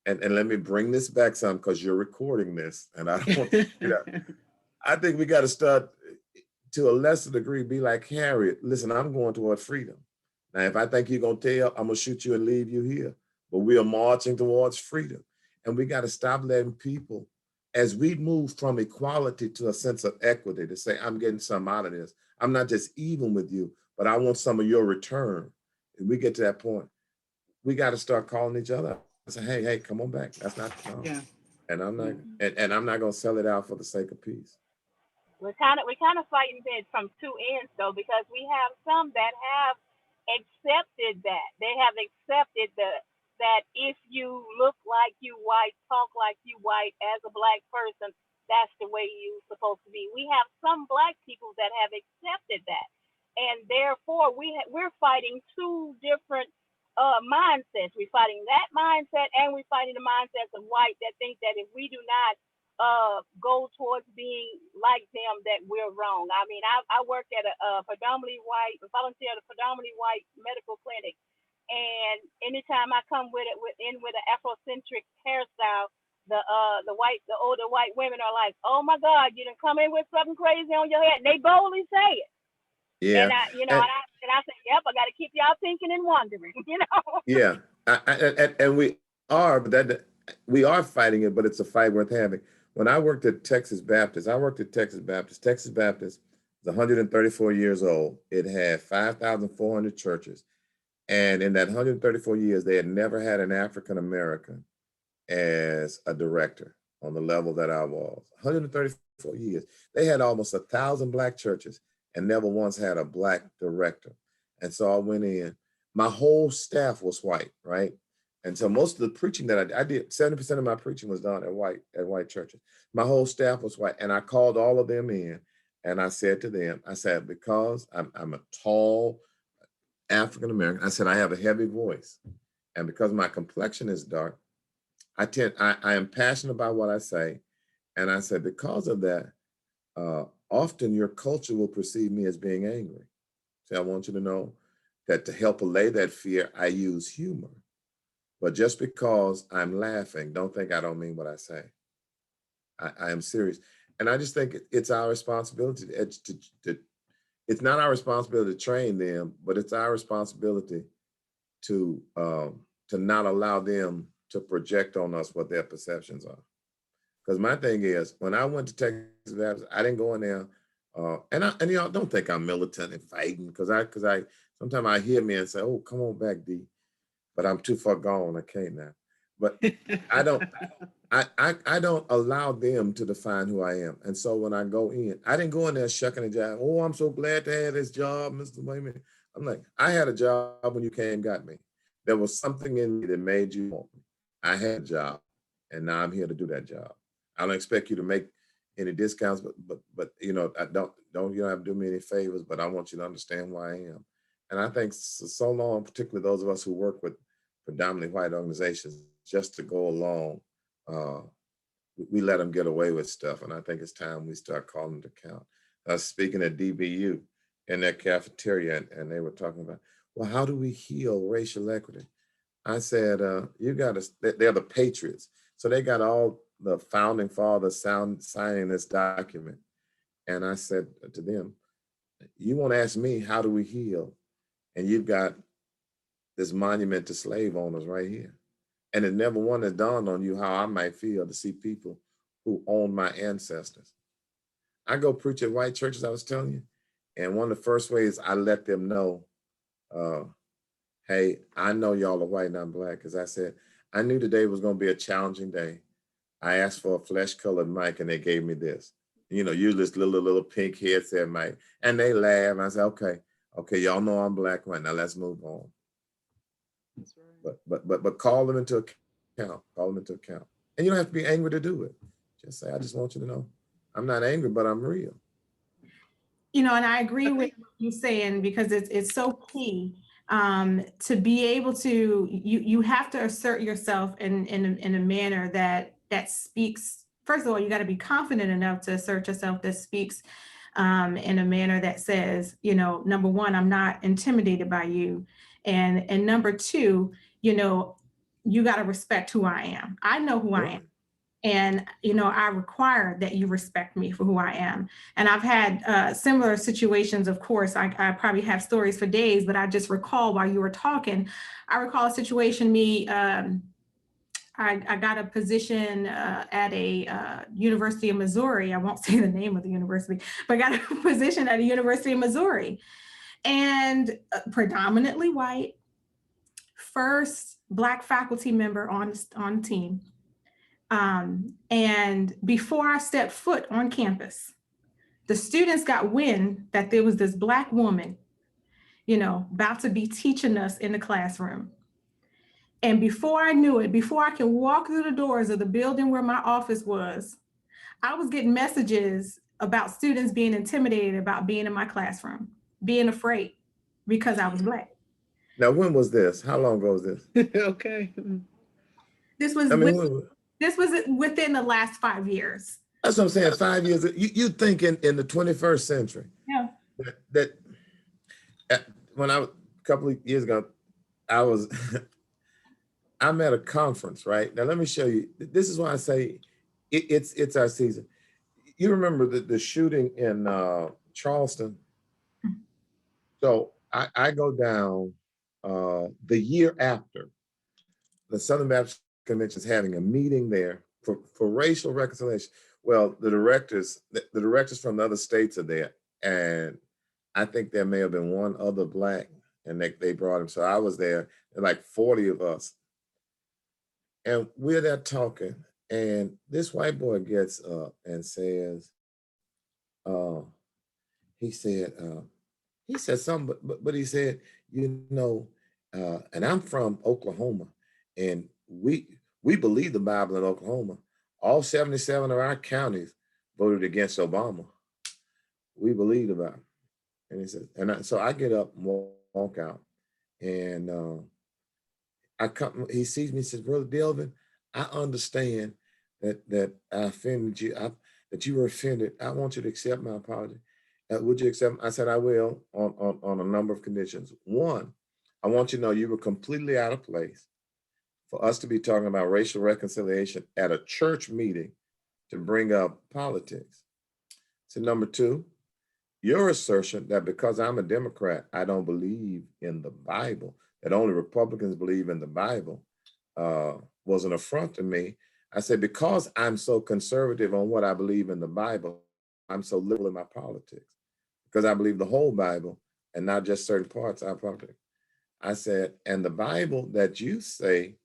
Speaker 1: and let me bring this back some because you're recording this and I don't want I think we got to start to a lesser degree, be like Harriet. Listen, I'm going toward freedom. Now, if I think you're going to tell, I'm going to shoot you and leave you here. But we are marching towards freedom. And we got to stop letting people, as we move from equality to a sense of equity, to say, I'm getting some out of this. I'm not just even with you, but I want some of your return. If we get to that point, we got to start calling each other. I say, hey, come on back. That's not the
Speaker 2: Yeah.
Speaker 1: And I'm not, and I'm not going to sell it out for the sake of peace.
Speaker 5: We're kind of fighting it from two ends though, because we have some that have accepted that. They have accepted that if you look like you white, talk like you white as a Black person, that's the way you're supposed to be. We have some Black people that have accepted that. And therefore we're fighting two different mindsets. We're fighting that mindset and we're fighting the mindsets of white that think that if we do not go towards being like them, that we're wrong. I mean, I worked at a volunteer at a predominantly white medical clinic, and anytime I come with an Afrocentric hairstyle, the older white women are like, "Oh my God, you done come in with something crazy on your head." And they boldly say it.
Speaker 1: Yeah.
Speaker 5: And I say, "Yep, I got to keep y'all thinking and wondering," you know.
Speaker 1: Yeah, and we are, but we are fighting it, but it's a fight worth having. When I worked at Texas Baptist, Texas Baptist is 134 years old. It had 5,400 churches. And in that 134 years, they had never had an African-American as a director on the level that I was. 134 years. They had almost 1,000 Black churches and never once had a Black director. And so I went in. My whole staff was white, right? And so most of the preaching that I did, 70% of my preaching was done at white churches. My whole staff was white. And I called all of them in and I said to them, I said, because I'm a tall African-American, I said, I have a heavy voice. And because my complexion is dark, I am passionate about what I say. And I said, because of that, often your culture will perceive me as being angry. So I want you to know that to help allay that fear, I use humor. But just because I'm laughing, don't think I don't mean what I say. I am serious. And I just think it's our responsibility it's not our responsibility to train them, but it's our responsibility to not allow them to project on us what their perceptions are. Because my thing is, when I went to Texas Baptist, I didn't go in there, and y'all don't think I'm militant and fighting, because I sometimes I hear me and say, "Oh, come on back, D," but I'm too far gone. I can't now. But I don't allow them to define who I am. And so when I go in, I didn't go in there shucking and jiving. Oh, I'm so glad to have this job, Mr. Wayman. I'm like, I had a job when you came and got me. There was something in me that made you want me. I had a job, and now I'm here to do that job. I don't expect you to make any discounts, but you know, I don't you don't have to do me any favors, but I want you to understand who I am. And I think so long, particularly those of us who work with predominantly white organizations, just to go along, we let them get away with stuff. And I think it's time we start calling to account. I was speaking at DBU in their cafeteria, and they were talking about, well, how do we heal racial equity? I said, you got to, they're the patriots. So they got all the founding fathers signing this document. And I said to them, you want to ask me, how do we heal? And you've got this monument to slave owners right here. And it never once dawned on you how I might feel to see people who own my ancestors. I go preach at white churches, I was telling you. And one of the first ways I let them know, hey, I know y'all are white and I'm black, because I said, I knew today was going to be a challenging day. I asked for a flesh-colored mic and they gave me this. You know, usually this little pink headset mic. And they laugh. I said, okay, y'all know I'm black right now. Let's move on. That's right. But call them into account. Call them into account. And you don't have to be angry to do it. Just say, I just want you to know, I'm not angry, but I'm real.
Speaker 3: You know, and I agree with what you're saying, because it's so key to be able to, you have to assert yourself in a manner that speaks. First of all, you got to be confident enough to assert yourself that speaks in a manner that says, you know, number one, I'm not intimidated by you. And number two, you know, you got to respect who I am. I know who I am. And, you know, I require that you respect me for who I am. And I've had similar situations. Of course, I probably have stories for days, but I just recall while you were talking, I recall a situation, I got a position at a University of Missouri. I won't say the name of the university, but I got a position at a University of Missouri, and predominantly white, first Black faculty member on the team. And before I stepped foot on campus, the students got wind that there was this Black woman, you know, about to be teaching us in the classroom. And before I knew it, before I could walk through the doors of the building where my office was, I was getting messages about students being intimidated about being in my classroom, being afraid because I was Black.
Speaker 1: Now, when was this? How long ago was this?
Speaker 2: Okay.
Speaker 3: This was within the last 5 years.
Speaker 1: That's what I'm saying. 5 years. You think in the 21st century.
Speaker 3: Yeah.
Speaker 1: That when a couple of years ago, I'm at a conference, right? Now, let me show you. This is why I say it's our season. You remember the shooting in Charleston? So I go down the year after the Southern Baptist Convention is having a meeting there for racial reconciliation. Well, the directors from the other states are there. And I think there may have been one other Black, and they brought him. So I was there, like 40 of us. And we're there talking, and this white boy gets up and says, he said something, but he said, you know, and I'm from Oklahoma, And we believe the Bible in Oklahoma. All 77 of our counties voted against Obama. We believe the Bible. And he said, so I get up and walk out, and I come. He sees me, says, "Brother Delvin, I understand that I offended you. That you were offended. I want you to accept my apology. Would you accept?" I said, "I will, on a number of conditions. One, I want you to know you were completely out of place for us to be talking about racial reconciliation at a church meeting to bring up politics. So number two, your assertion that because I'm a Democrat, I don't believe in the Bible, that only Republicans believe in the Bible, was an affront to me. I said, because I'm so conservative on what I believe in the Bible, I'm so liberal in my politics, because I believe the whole Bible and not just certain parts of our politics. I said, and the Bible that you say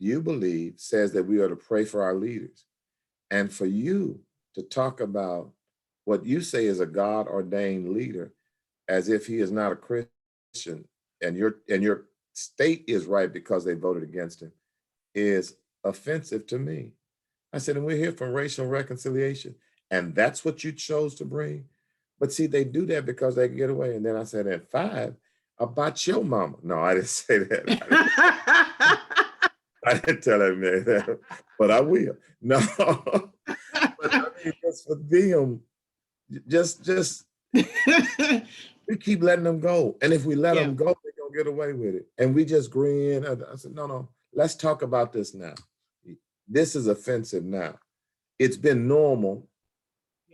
Speaker 1: you believe says that we are to pray for our leaders. And for you to talk about what you say is a God-ordained leader as if he is not a Christian, and your state is right because they voted against him, is offensive to me. I said, and we're here for racial reconciliation, and that's what you chose to bring. But see, they do that because they can get away. And then I said, and five, about your mama. No, I didn't say that. I didn't tell that man that, but I will. No, but I mean, just for them, just we keep letting them go. And if we let them go, they're gonna get away with it. And we just grin. I said, no, let's talk about this now. This is offensive now. It's been normal,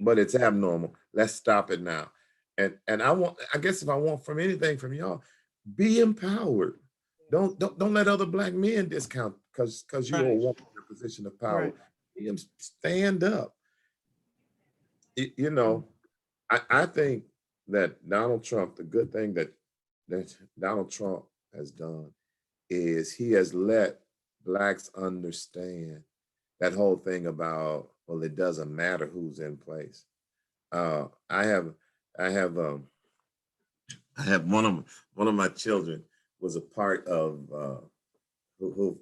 Speaker 1: but it's abnormal. Let's stop it now. And I guess if I want from anything from y'all, be empowered. Don't let other Black men discount because you are in a position of power. Right. Stand up. You know, I think that Donald Trump, the good thing that Donald Trump has done is he has let Blacks understand that whole thing about, well, it doesn't matter who's in place. I have one of my children was a part of who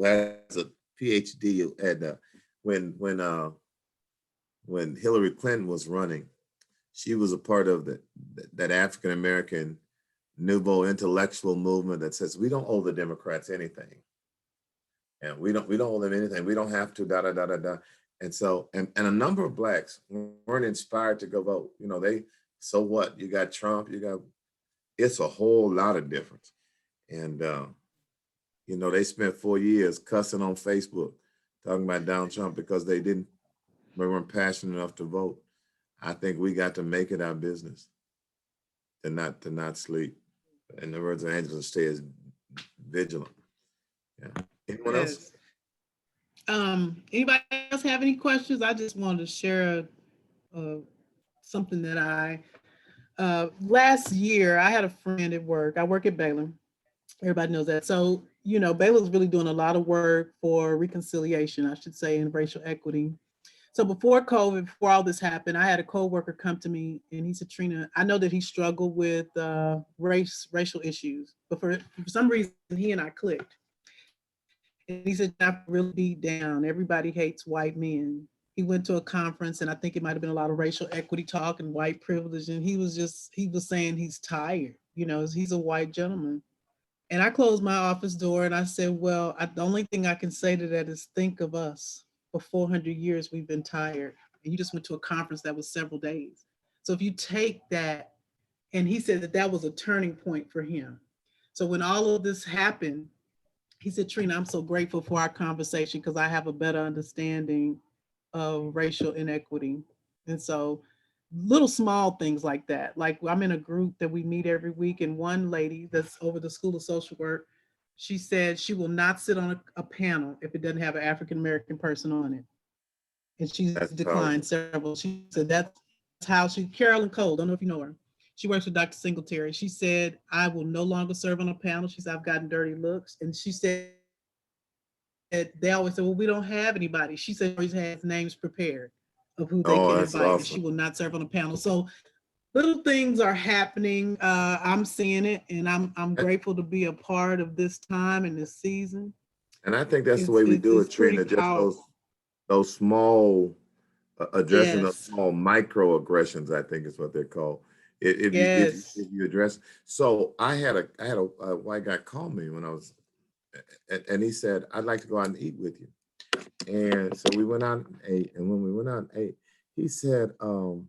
Speaker 1: has a PhD at when Hillary Clinton was running. She was a part of that African American nouveau intellectual movement that says we don't owe the Democrats anything, and we don't owe them anything. We don't have to da da da da da. And so and a number of Blacks weren't inspired to go vote. You know, so what? You got Trump. It's a whole lot of difference. And you know, they spent 4 years cussing on Facebook, talking about Donald Trump because they weren't passionate enough to vote. I think we got to make it our business to not sleep. In the words of Angela, stay as vigilant. Yeah. Anyone else?
Speaker 2: Anybody else have any questions? I just wanted to share something that last year I had a friend at work. I work at Baylor. Everybody knows that. So, you know, Baylor's really doing a lot of work for reconciliation, I should say, and racial equity. So before COVID, before all this happened, I had a coworker come to me and he said, Trina, I know that he struggled with racial issues, but for some reason, he and I clicked. And he said, I really beat down. Everybody hates white men. He went to a conference and I think it might've been a lot of racial equity talk and white privilege. And he was saying he's tired, you know, he's a white gentleman. And I closed my office door and I said, well, the only thing I can say to that is think of us. For 400 years, we've been tired. And you just went to a conference that was several days. So if you take that, and he said that was a turning point for him. So when all of this happened, he said, Trina, I'm so grateful for our conversation because I have a better understanding of racial inequity. And so little small things like that. Like I'm in a group that we meet every week, and one lady that's over the School of Social Work, she said she will not sit on a panel if it doesn't have an African-American person on it. And she's declined several. She said that's how Carolyn Cole, don't know if you know her. She works with Dr. Singletary. She said, I will no longer serve on a panel. She said, I've gotten dirty looks. And she said, they always say, well, we don't have anybody. She said, she always has names prepared of who they can invite. Awesome. And she will not serve on a panel. So little things are happening. I'm seeing it, and I'm grateful to be a part of this time and this season.
Speaker 1: And I think that's the way we do it,
Speaker 2: It's pretty
Speaker 1: Trina, just
Speaker 2: powerful.
Speaker 1: those small, addressing those
Speaker 2: Yes.
Speaker 1: small microaggressions, I think is what they're called.
Speaker 2: Yes.
Speaker 1: If you address, so I had a white guy call me when I was, and he said, I'd like to go out and eat with you. And so we went out and ate, and when we went out and ate, he said, I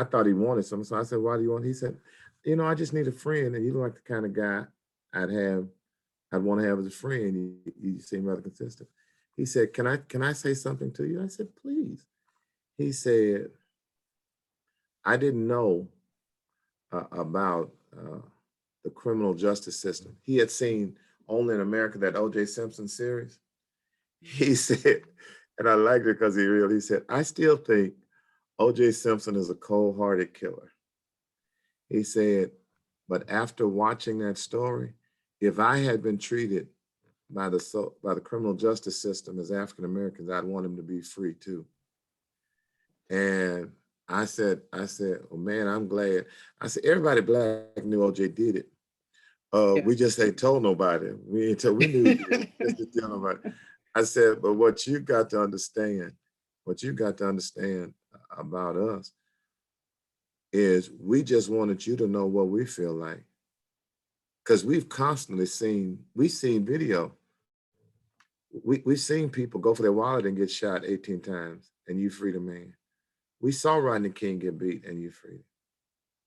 Speaker 1: thought he wanted something. So I said, why do you want? He said, I just need a friend, and you look like the kind of guy I'd want to have as a friend. You seem rather consistent. He said, can I say something to you? I said, please. He said, I didn't know about the criminal justice system. He had seen Only in America, that O.J. Simpson series. He said, and I liked it because he said, I still think O.J. Simpson is a cold-hearted killer. He said, but after watching that story, if I had been treated by the criminal justice system as African Americans, I'd want him to be free too. And I said, oh man, I'm glad. I said, everybody black knew OJ did it. We just ain't told nobody. We knew he did it, just to tell nobody. I said, but what you got to understand about us is we just wanted you to know what we feel like. Because we've constantly seen video. We've seen people go for their wallet and get shot 18 times and you freed a man. We saw Rodney King get beat and you freed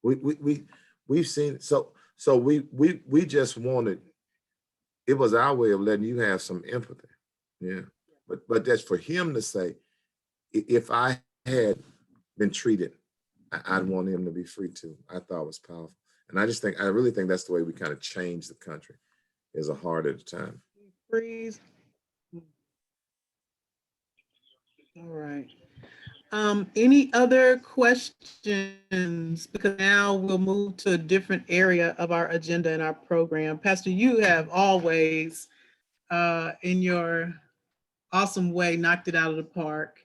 Speaker 1: him. We've seen, so we just wanted, it was our way of letting you have some empathy. Yeah. But that's for him to say, if I had been treated, I'd want him to be free too. I thought it was powerful. And I really think that's the way we kind of changed the country, is a heart at a time.
Speaker 2: Freeze. All right. Any other questions? Because now we'll move to a different area of our agenda and our program. Pastor, you have always, in your awesome way, knocked it out of the park.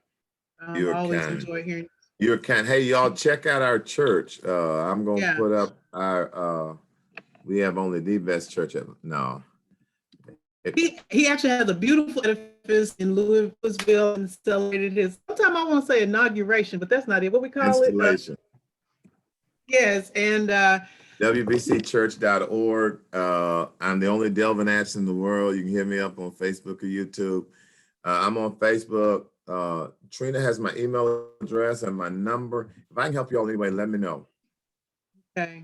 Speaker 2: I always enjoy hearing.
Speaker 1: You're kind. Hey, y'all, check out our church. I'm gonna put up our. We have only the best church ever. No.
Speaker 2: He actually has a beautiful edifice in Louisville and celebrated his. Sometimes I want to say inauguration, but that's not it. What we call
Speaker 1: installation.
Speaker 2: Yes, and
Speaker 1: WBCchurch.org. I'm the only Delvin Atchison in the world. You can hit me up on Facebook or YouTube. I'm on Facebook. Trina has my email address and my number. If I can help you all anyway, let me know.
Speaker 2: Okay.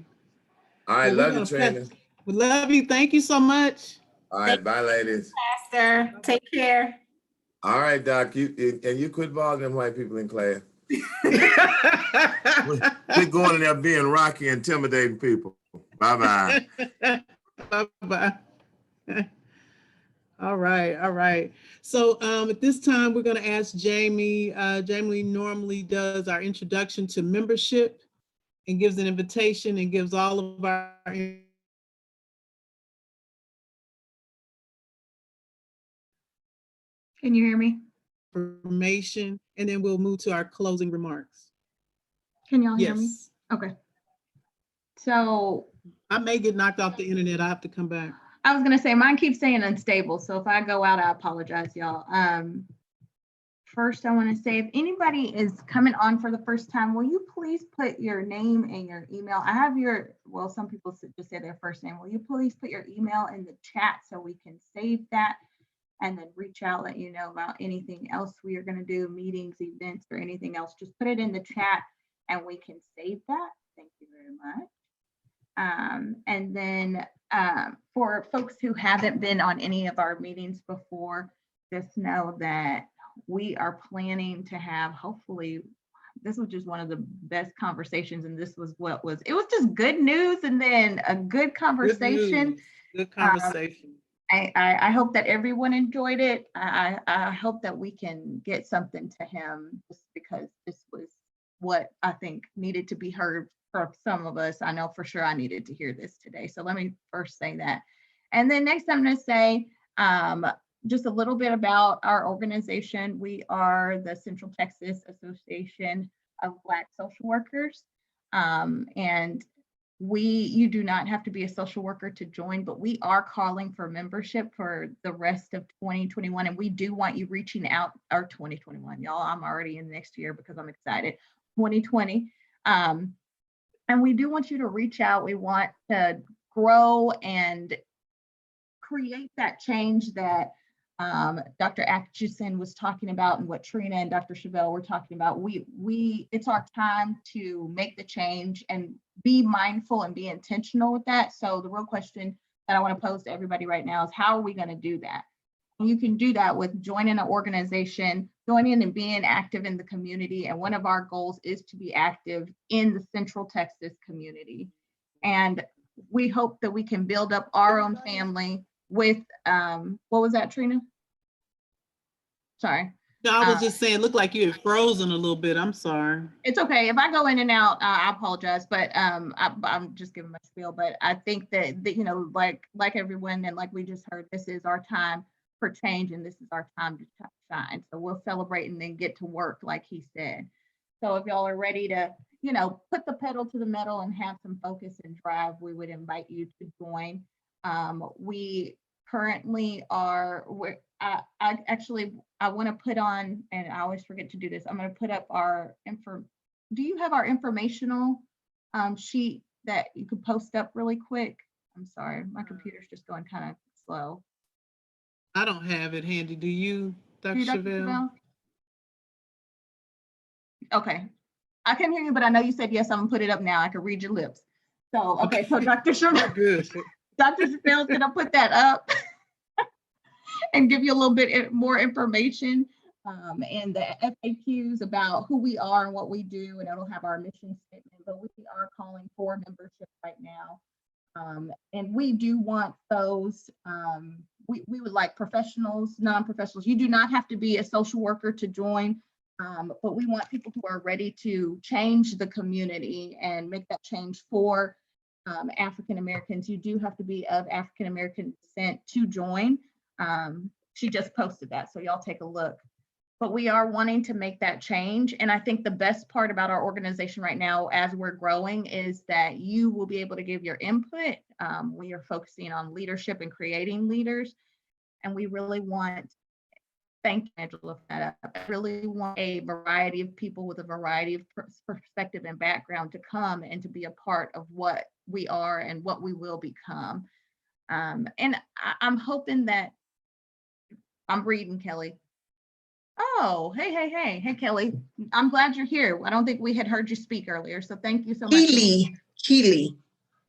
Speaker 1: All right, love you, Trina.
Speaker 2: We love you. Thank you so much.
Speaker 1: All right, bye, ladies.
Speaker 3: Pastor, take care.
Speaker 1: All right, Doc. You quit bothering them white people in class. Quit going in there being rocky, intimidating people. Bye-bye.
Speaker 2: Bye-bye. All right. So at this time, we're going to ask Jamie. Jamie normally does our introduction to membership and gives an invitation and gives all of our
Speaker 6: Can you hear me?
Speaker 2: information, and then we'll move to our closing remarks.
Speaker 6: Can y'all hear me? Okay. So
Speaker 2: I may get knocked off the internet. I have to come back.
Speaker 6: I was gonna say mine keeps saying unstable. So if I go out, I apologize, y'all. First, I want to say if anybody is coming on for the first time, will you please put your name and your email? I have some people just say their first name. Will you please put your email in the chat so we can save that and then reach out, let you know about anything else we are going to do, meetings, events, or anything else. Just put it in the chat and we can save that. Thank you very much. And then for folks who haven't been on any of our meetings before, just know that we are planning to have, hopefully, this was just one of the best conversations, and this was it was just good news and then a good conversation.
Speaker 2: Good conversation.
Speaker 6: I hope that everyone enjoyed it. I hope that we can get something to him, just because this was what I think needed to be heard for some of us. I know for sure I needed to hear this today. So let me first say that. And then next I'm going to say just a little bit about our organization. We are the Central Texas Association of Black Social Workers. And You do not have to be a social worker to join, but we are calling for membership for the rest of 2021. And we do want you reaching out, or 2021, y'all, I'm already in next year because I'm excited, 2020. And we do want you to reach out. We want to grow and create that change that Dr. Atchison was talking about, and what Trina and Dr. Chevelle were talking about. It's our time to make the change and be mindful and be intentional with that. So the real question that I want to pose to everybody right now is, how are we going to do that? And you can do that with joining an organization, joining and being active in the community. And one of our goals is to be active in the Central Texas community. And we hope that we can build up our own family with, what was that, Trina? Sorry.
Speaker 2: No, I was just saying, it looked like you had frozen a little bit. I'm sorry.
Speaker 6: It's okay. If I go in and out, I apologize, but I'm just giving my spiel. But I think that you know, like everyone, and like we just heard, this is our time for change, and this is our time to shine. So we'll celebrate and then get to work, like he said. So if y'all are ready to, you know, put the pedal to the metal and have some focus and drive, we would invite you to join. We currently are, I want to put on, and I always forget to do this, I'm going to put up our do you have our informational sheet that you could post up really quick? I'm sorry, my computer's just going kind of slow.
Speaker 2: I don't have it handy. Do you, Dr.
Speaker 6: Dr.
Speaker 2: Chevelle?
Speaker 6: Chevelle? Okay, I can hear you, but I know you said yes. I'm gonna put it up now. I can read your lips. So, okay, so Dr. Chevelle,
Speaker 2: Good.
Speaker 6: Dr. Chevelle's gonna put that up and give you a little bit more information and the FAQs about who we are and what we do, and it'll have our mission statement. But we are calling for membership right now. And we do want those, we would like professionals, non-professionals. You do not have to be a social worker to join, but we want people who are ready to change the community and make that change for African Americans. You do have to be of African American descent to join. She just posted that, so y'all take a look. But we are wanting to make that change. And I think the best part about our organization right now, as we're growing, is that you will be able to give your input. We are focusing on leadership and creating leaders. And we really want, thank you, Angela, for that. I really want a variety of people with a variety of perspective and background to come and to be a part of what we are and what we will become. And I'm hoping that, I'm reading, Kelly. Oh, hey, Kelly. I'm glad you're here. I don't think we had heard you speak earlier, so thank you so much.
Speaker 7: Keely.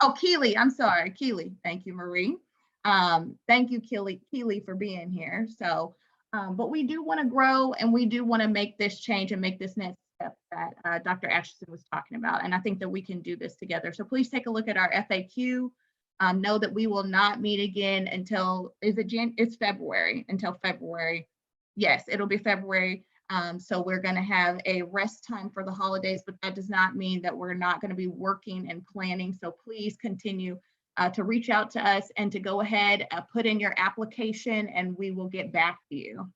Speaker 6: Oh, Keely, I'm sorry, Keely. Thank you, Marie. Thank you, Keely, for being here. So, but we do want to grow, and we do want to make this change and make this next step that Dr. Atchison was talking about. And I think that we can do this together. So please take a look at our FAQ. Know that we will not meet again until, it's February, until February. Yes, it'll be February. So we're going to have a rest time for the holidays, but that does not mean that we're not going to be working and planning. So please continue to reach out to us and to go ahead, put in your application, and we will get back to you.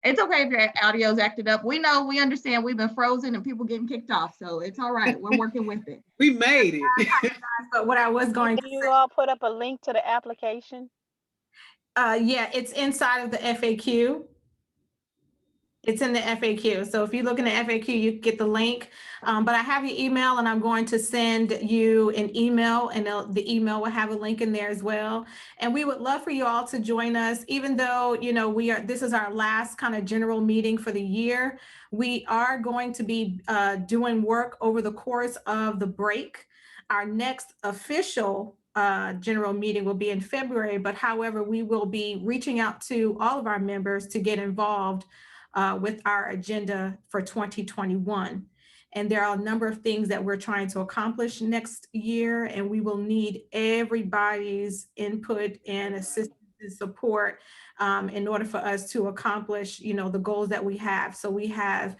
Speaker 6: It's okay if your audio's acted up. We know, we understand, we've been frozen and people getting kicked off. So it's all right. We're working with it.
Speaker 2: We made it.
Speaker 3: But what I was going
Speaker 5: Can
Speaker 3: to
Speaker 5: you
Speaker 3: say,
Speaker 5: all put up a link to the application?
Speaker 3: yeah, it's inside of the FAQ. It's in the FAQ. So if you look in the FAQ, you get the link. But I have your email, and I'm going to send you an email, and the email will have a link in there as well. And we would love for you all to join us, even though, you know, this is our last kind of general meeting for the year. We are going to be doing work over the course of the break. Our next official general meeting will be in February, but however, we will be reaching out to all of our members to get involved with our agenda for 2021. And there are a number of things that we're trying to accomplish next year, and we will need everybody's input and assistance and support in order for us to accomplish, you know, the goals that we have. So we have,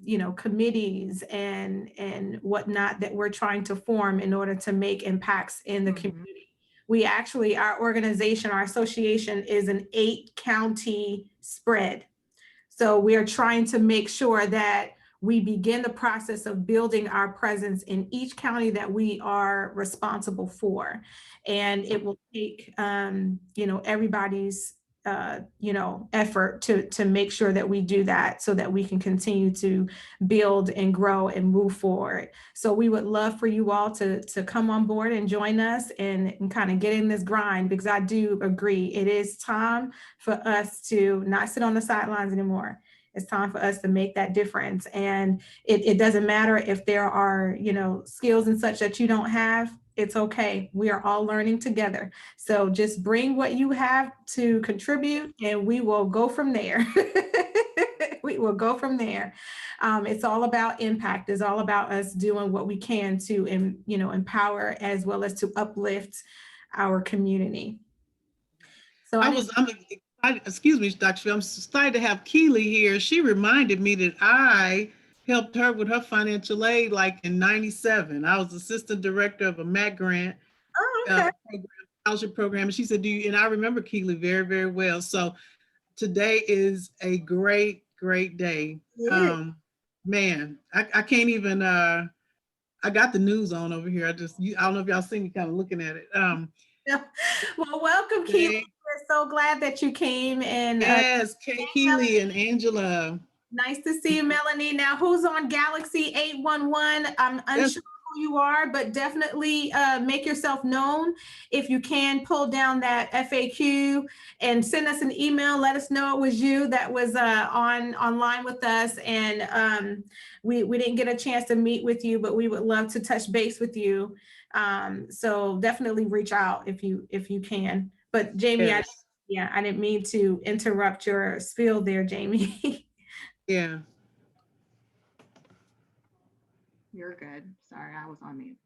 Speaker 3: you know, committees and whatnot that we're trying to form in order to make impacts in the community. We actually, our organization, our association is an 8-county spread. So we are trying to make sure that we begin the process of building our presence in each county that we are responsible for. And it will take, everybody's effort to make sure that we do that so that we can continue to build and grow and move forward. So we would love for you all to come on board and join us and kind of get in this grind, because I do agree it is time for us to not sit on the sidelines anymore. It's time for us to make that difference. And it doesn't matter if there are, skills and such that you don't have. It's okay. We are all learning together. So just bring what you have to contribute and we will go from there. We will go from there. It's all about impact. It's all about us doing what we can to, empower as well as to uplift our community. So
Speaker 2: I'm excited, excuse me, Dr. Phil, I'm excited to have Keely here. She reminded me that I helped her with her financial aid like in '97. I was assistant director of a MAC grant scholarship program. And she said, and I remember Keely very, very well. So today is a great, great day.
Speaker 3: Yeah.
Speaker 2: Man, I can't even, I got the news on over here. I don't know if y'all see me kind of looking at it.
Speaker 3: Well, welcome, Keely. We're so glad that you came. And
Speaker 2: yes, Keely and Angela.
Speaker 3: Nice to see you, Melanie. Now, who's on Galaxy 811? I'm unsure who you are, but definitely make yourself known. If you can, pull down that FAQ and send us an email. Let us know it was you that was online with us. And we didn't get a chance to meet with you, but we would love to touch base with you. So definitely reach out if you can. But Jamie,
Speaker 2: yes.
Speaker 3: I didn't mean to interrupt your spiel there, Jamie.
Speaker 2: Yeah.
Speaker 6: You're good. Sorry, I was on mute.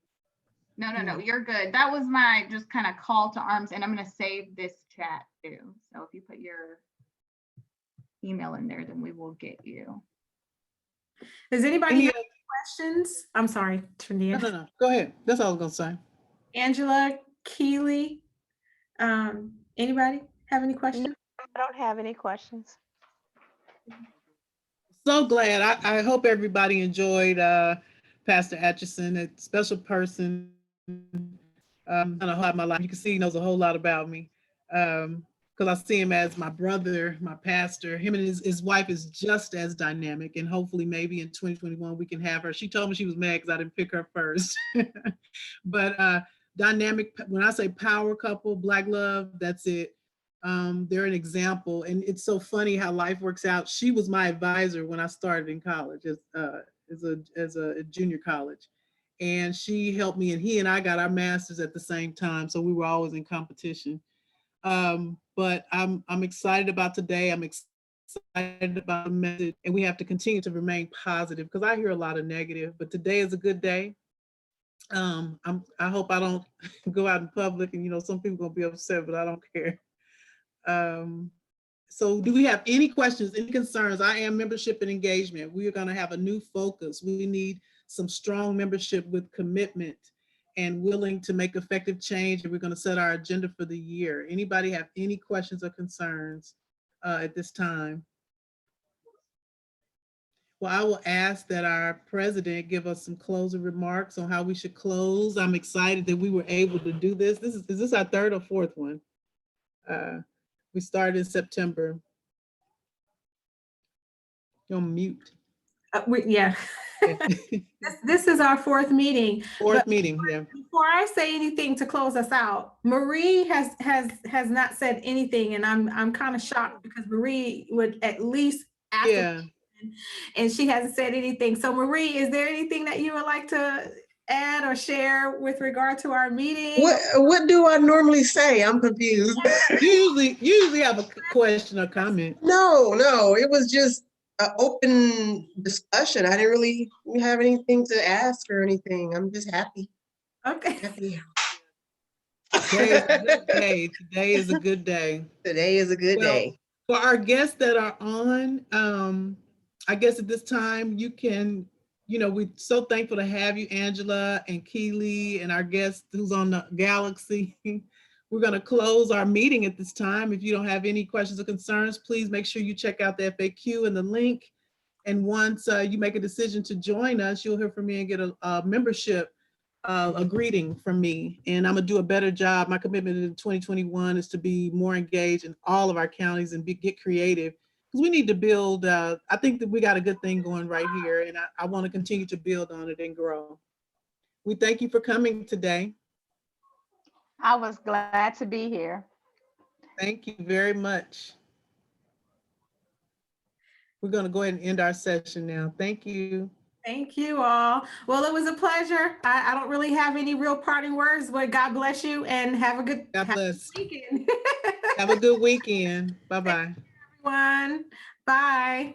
Speaker 6: No, you're good. That was my just kind of call to arms, and I'm going to save this chat too. So if you put your email in there, then we will get you.
Speaker 3: Does anybody have any questions? I'm sorry, Trindia.
Speaker 2: No. Go ahead. That's all I was going to say.
Speaker 3: Angela, Keely, anybody have any questions?
Speaker 5: I don't have any questions.
Speaker 2: So glad. I hope everybody enjoyed Pastor Atchison, a special person. I don't know how my life. You can see he knows a whole lot about me because I see him as my brother, my pastor. Him and his wife is just as dynamic, and hopefully maybe in 2021 we can have her. She told me she was mad because I didn't pick her first. But dynamic, when I say power couple, Black love, that's it. They're an example, and it's so funny how life works out. She was my advisor when I started in college as a junior college, and she helped me, and he and I got our masters at the same time, so we were always in competition. But I'm excited about today. I'm excited about the message, and we have to continue to remain positive because I hear a lot of negative, but today is a good day. I hope I don't go out in public and some people gonna be upset, but I don't care. So do we have any questions, any concerns? I am membership and engagement. We are going to have a new focus. We need some strong membership with commitment and willing to make effective change. And we're going to set our agenda for the year. Anybody have any questions or concerns at this time? Well, I will ask that our president give us some closing remarks on how we should close. I'm excited that we were able to do this. Is this our third or fourth one? We started in September. You're on mute.
Speaker 3: Yeah. This is our fourth meeting.
Speaker 2: Fourth meeting, yeah.
Speaker 3: Before I say anything to close us out, Marie has not said anything, and I'm kind of shocked because Marie would at least ask.
Speaker 2: Yeah.
Speaker 3: And she hasn't said anything. So Marie, is there anything that you would like to add or share with regard to our meeting?
Speaker 7: What do I normally say? I'm confused.
Speaker 2: You usually have a question or comment.
Speaker 7: No, it was just an open discussion. I didn't really have anything to ask or anything. I'm just happy.
Speaker 3: Okay.
Speaker 7: Happy.
Speaker 2: Today is a good day. Today is a good day.
Speaker 7: Today is a good day.
Speaker 2: For our guests that are on, I guess at this time you can, we're so thankful to have you, Angela and Keely, and our guest who's on the Galaxy. We're going to close our meeting at this time. If you don't have any questions or concerns, please make sure you check out the FAQ and the link. And once you make a decision to join us, you'll hear from me and get a membership, a greeting from me. And I'm gonna do a better job. My commitment in 2021 is to be more engaged in all of our counties and get creative. Because we need to build, I think that we got a good thing going right here, and I want to continue to build on it and grow. We thank you for coming today.
Speaker 5: I was glad to be here.
Speaker 2: Thank you very much. We're going to go ahead and end our session now. Thank you.
Speaker 3: Thank you all. Well, it was a pleasure. I don't really have any real parting words, but God bless you and have a good
Speaker 2: weekend.
Speaker 3: weekend.
Speaker 2: Have a good weekend. Bye-bye.
Speaker 3: Everyone. Bye.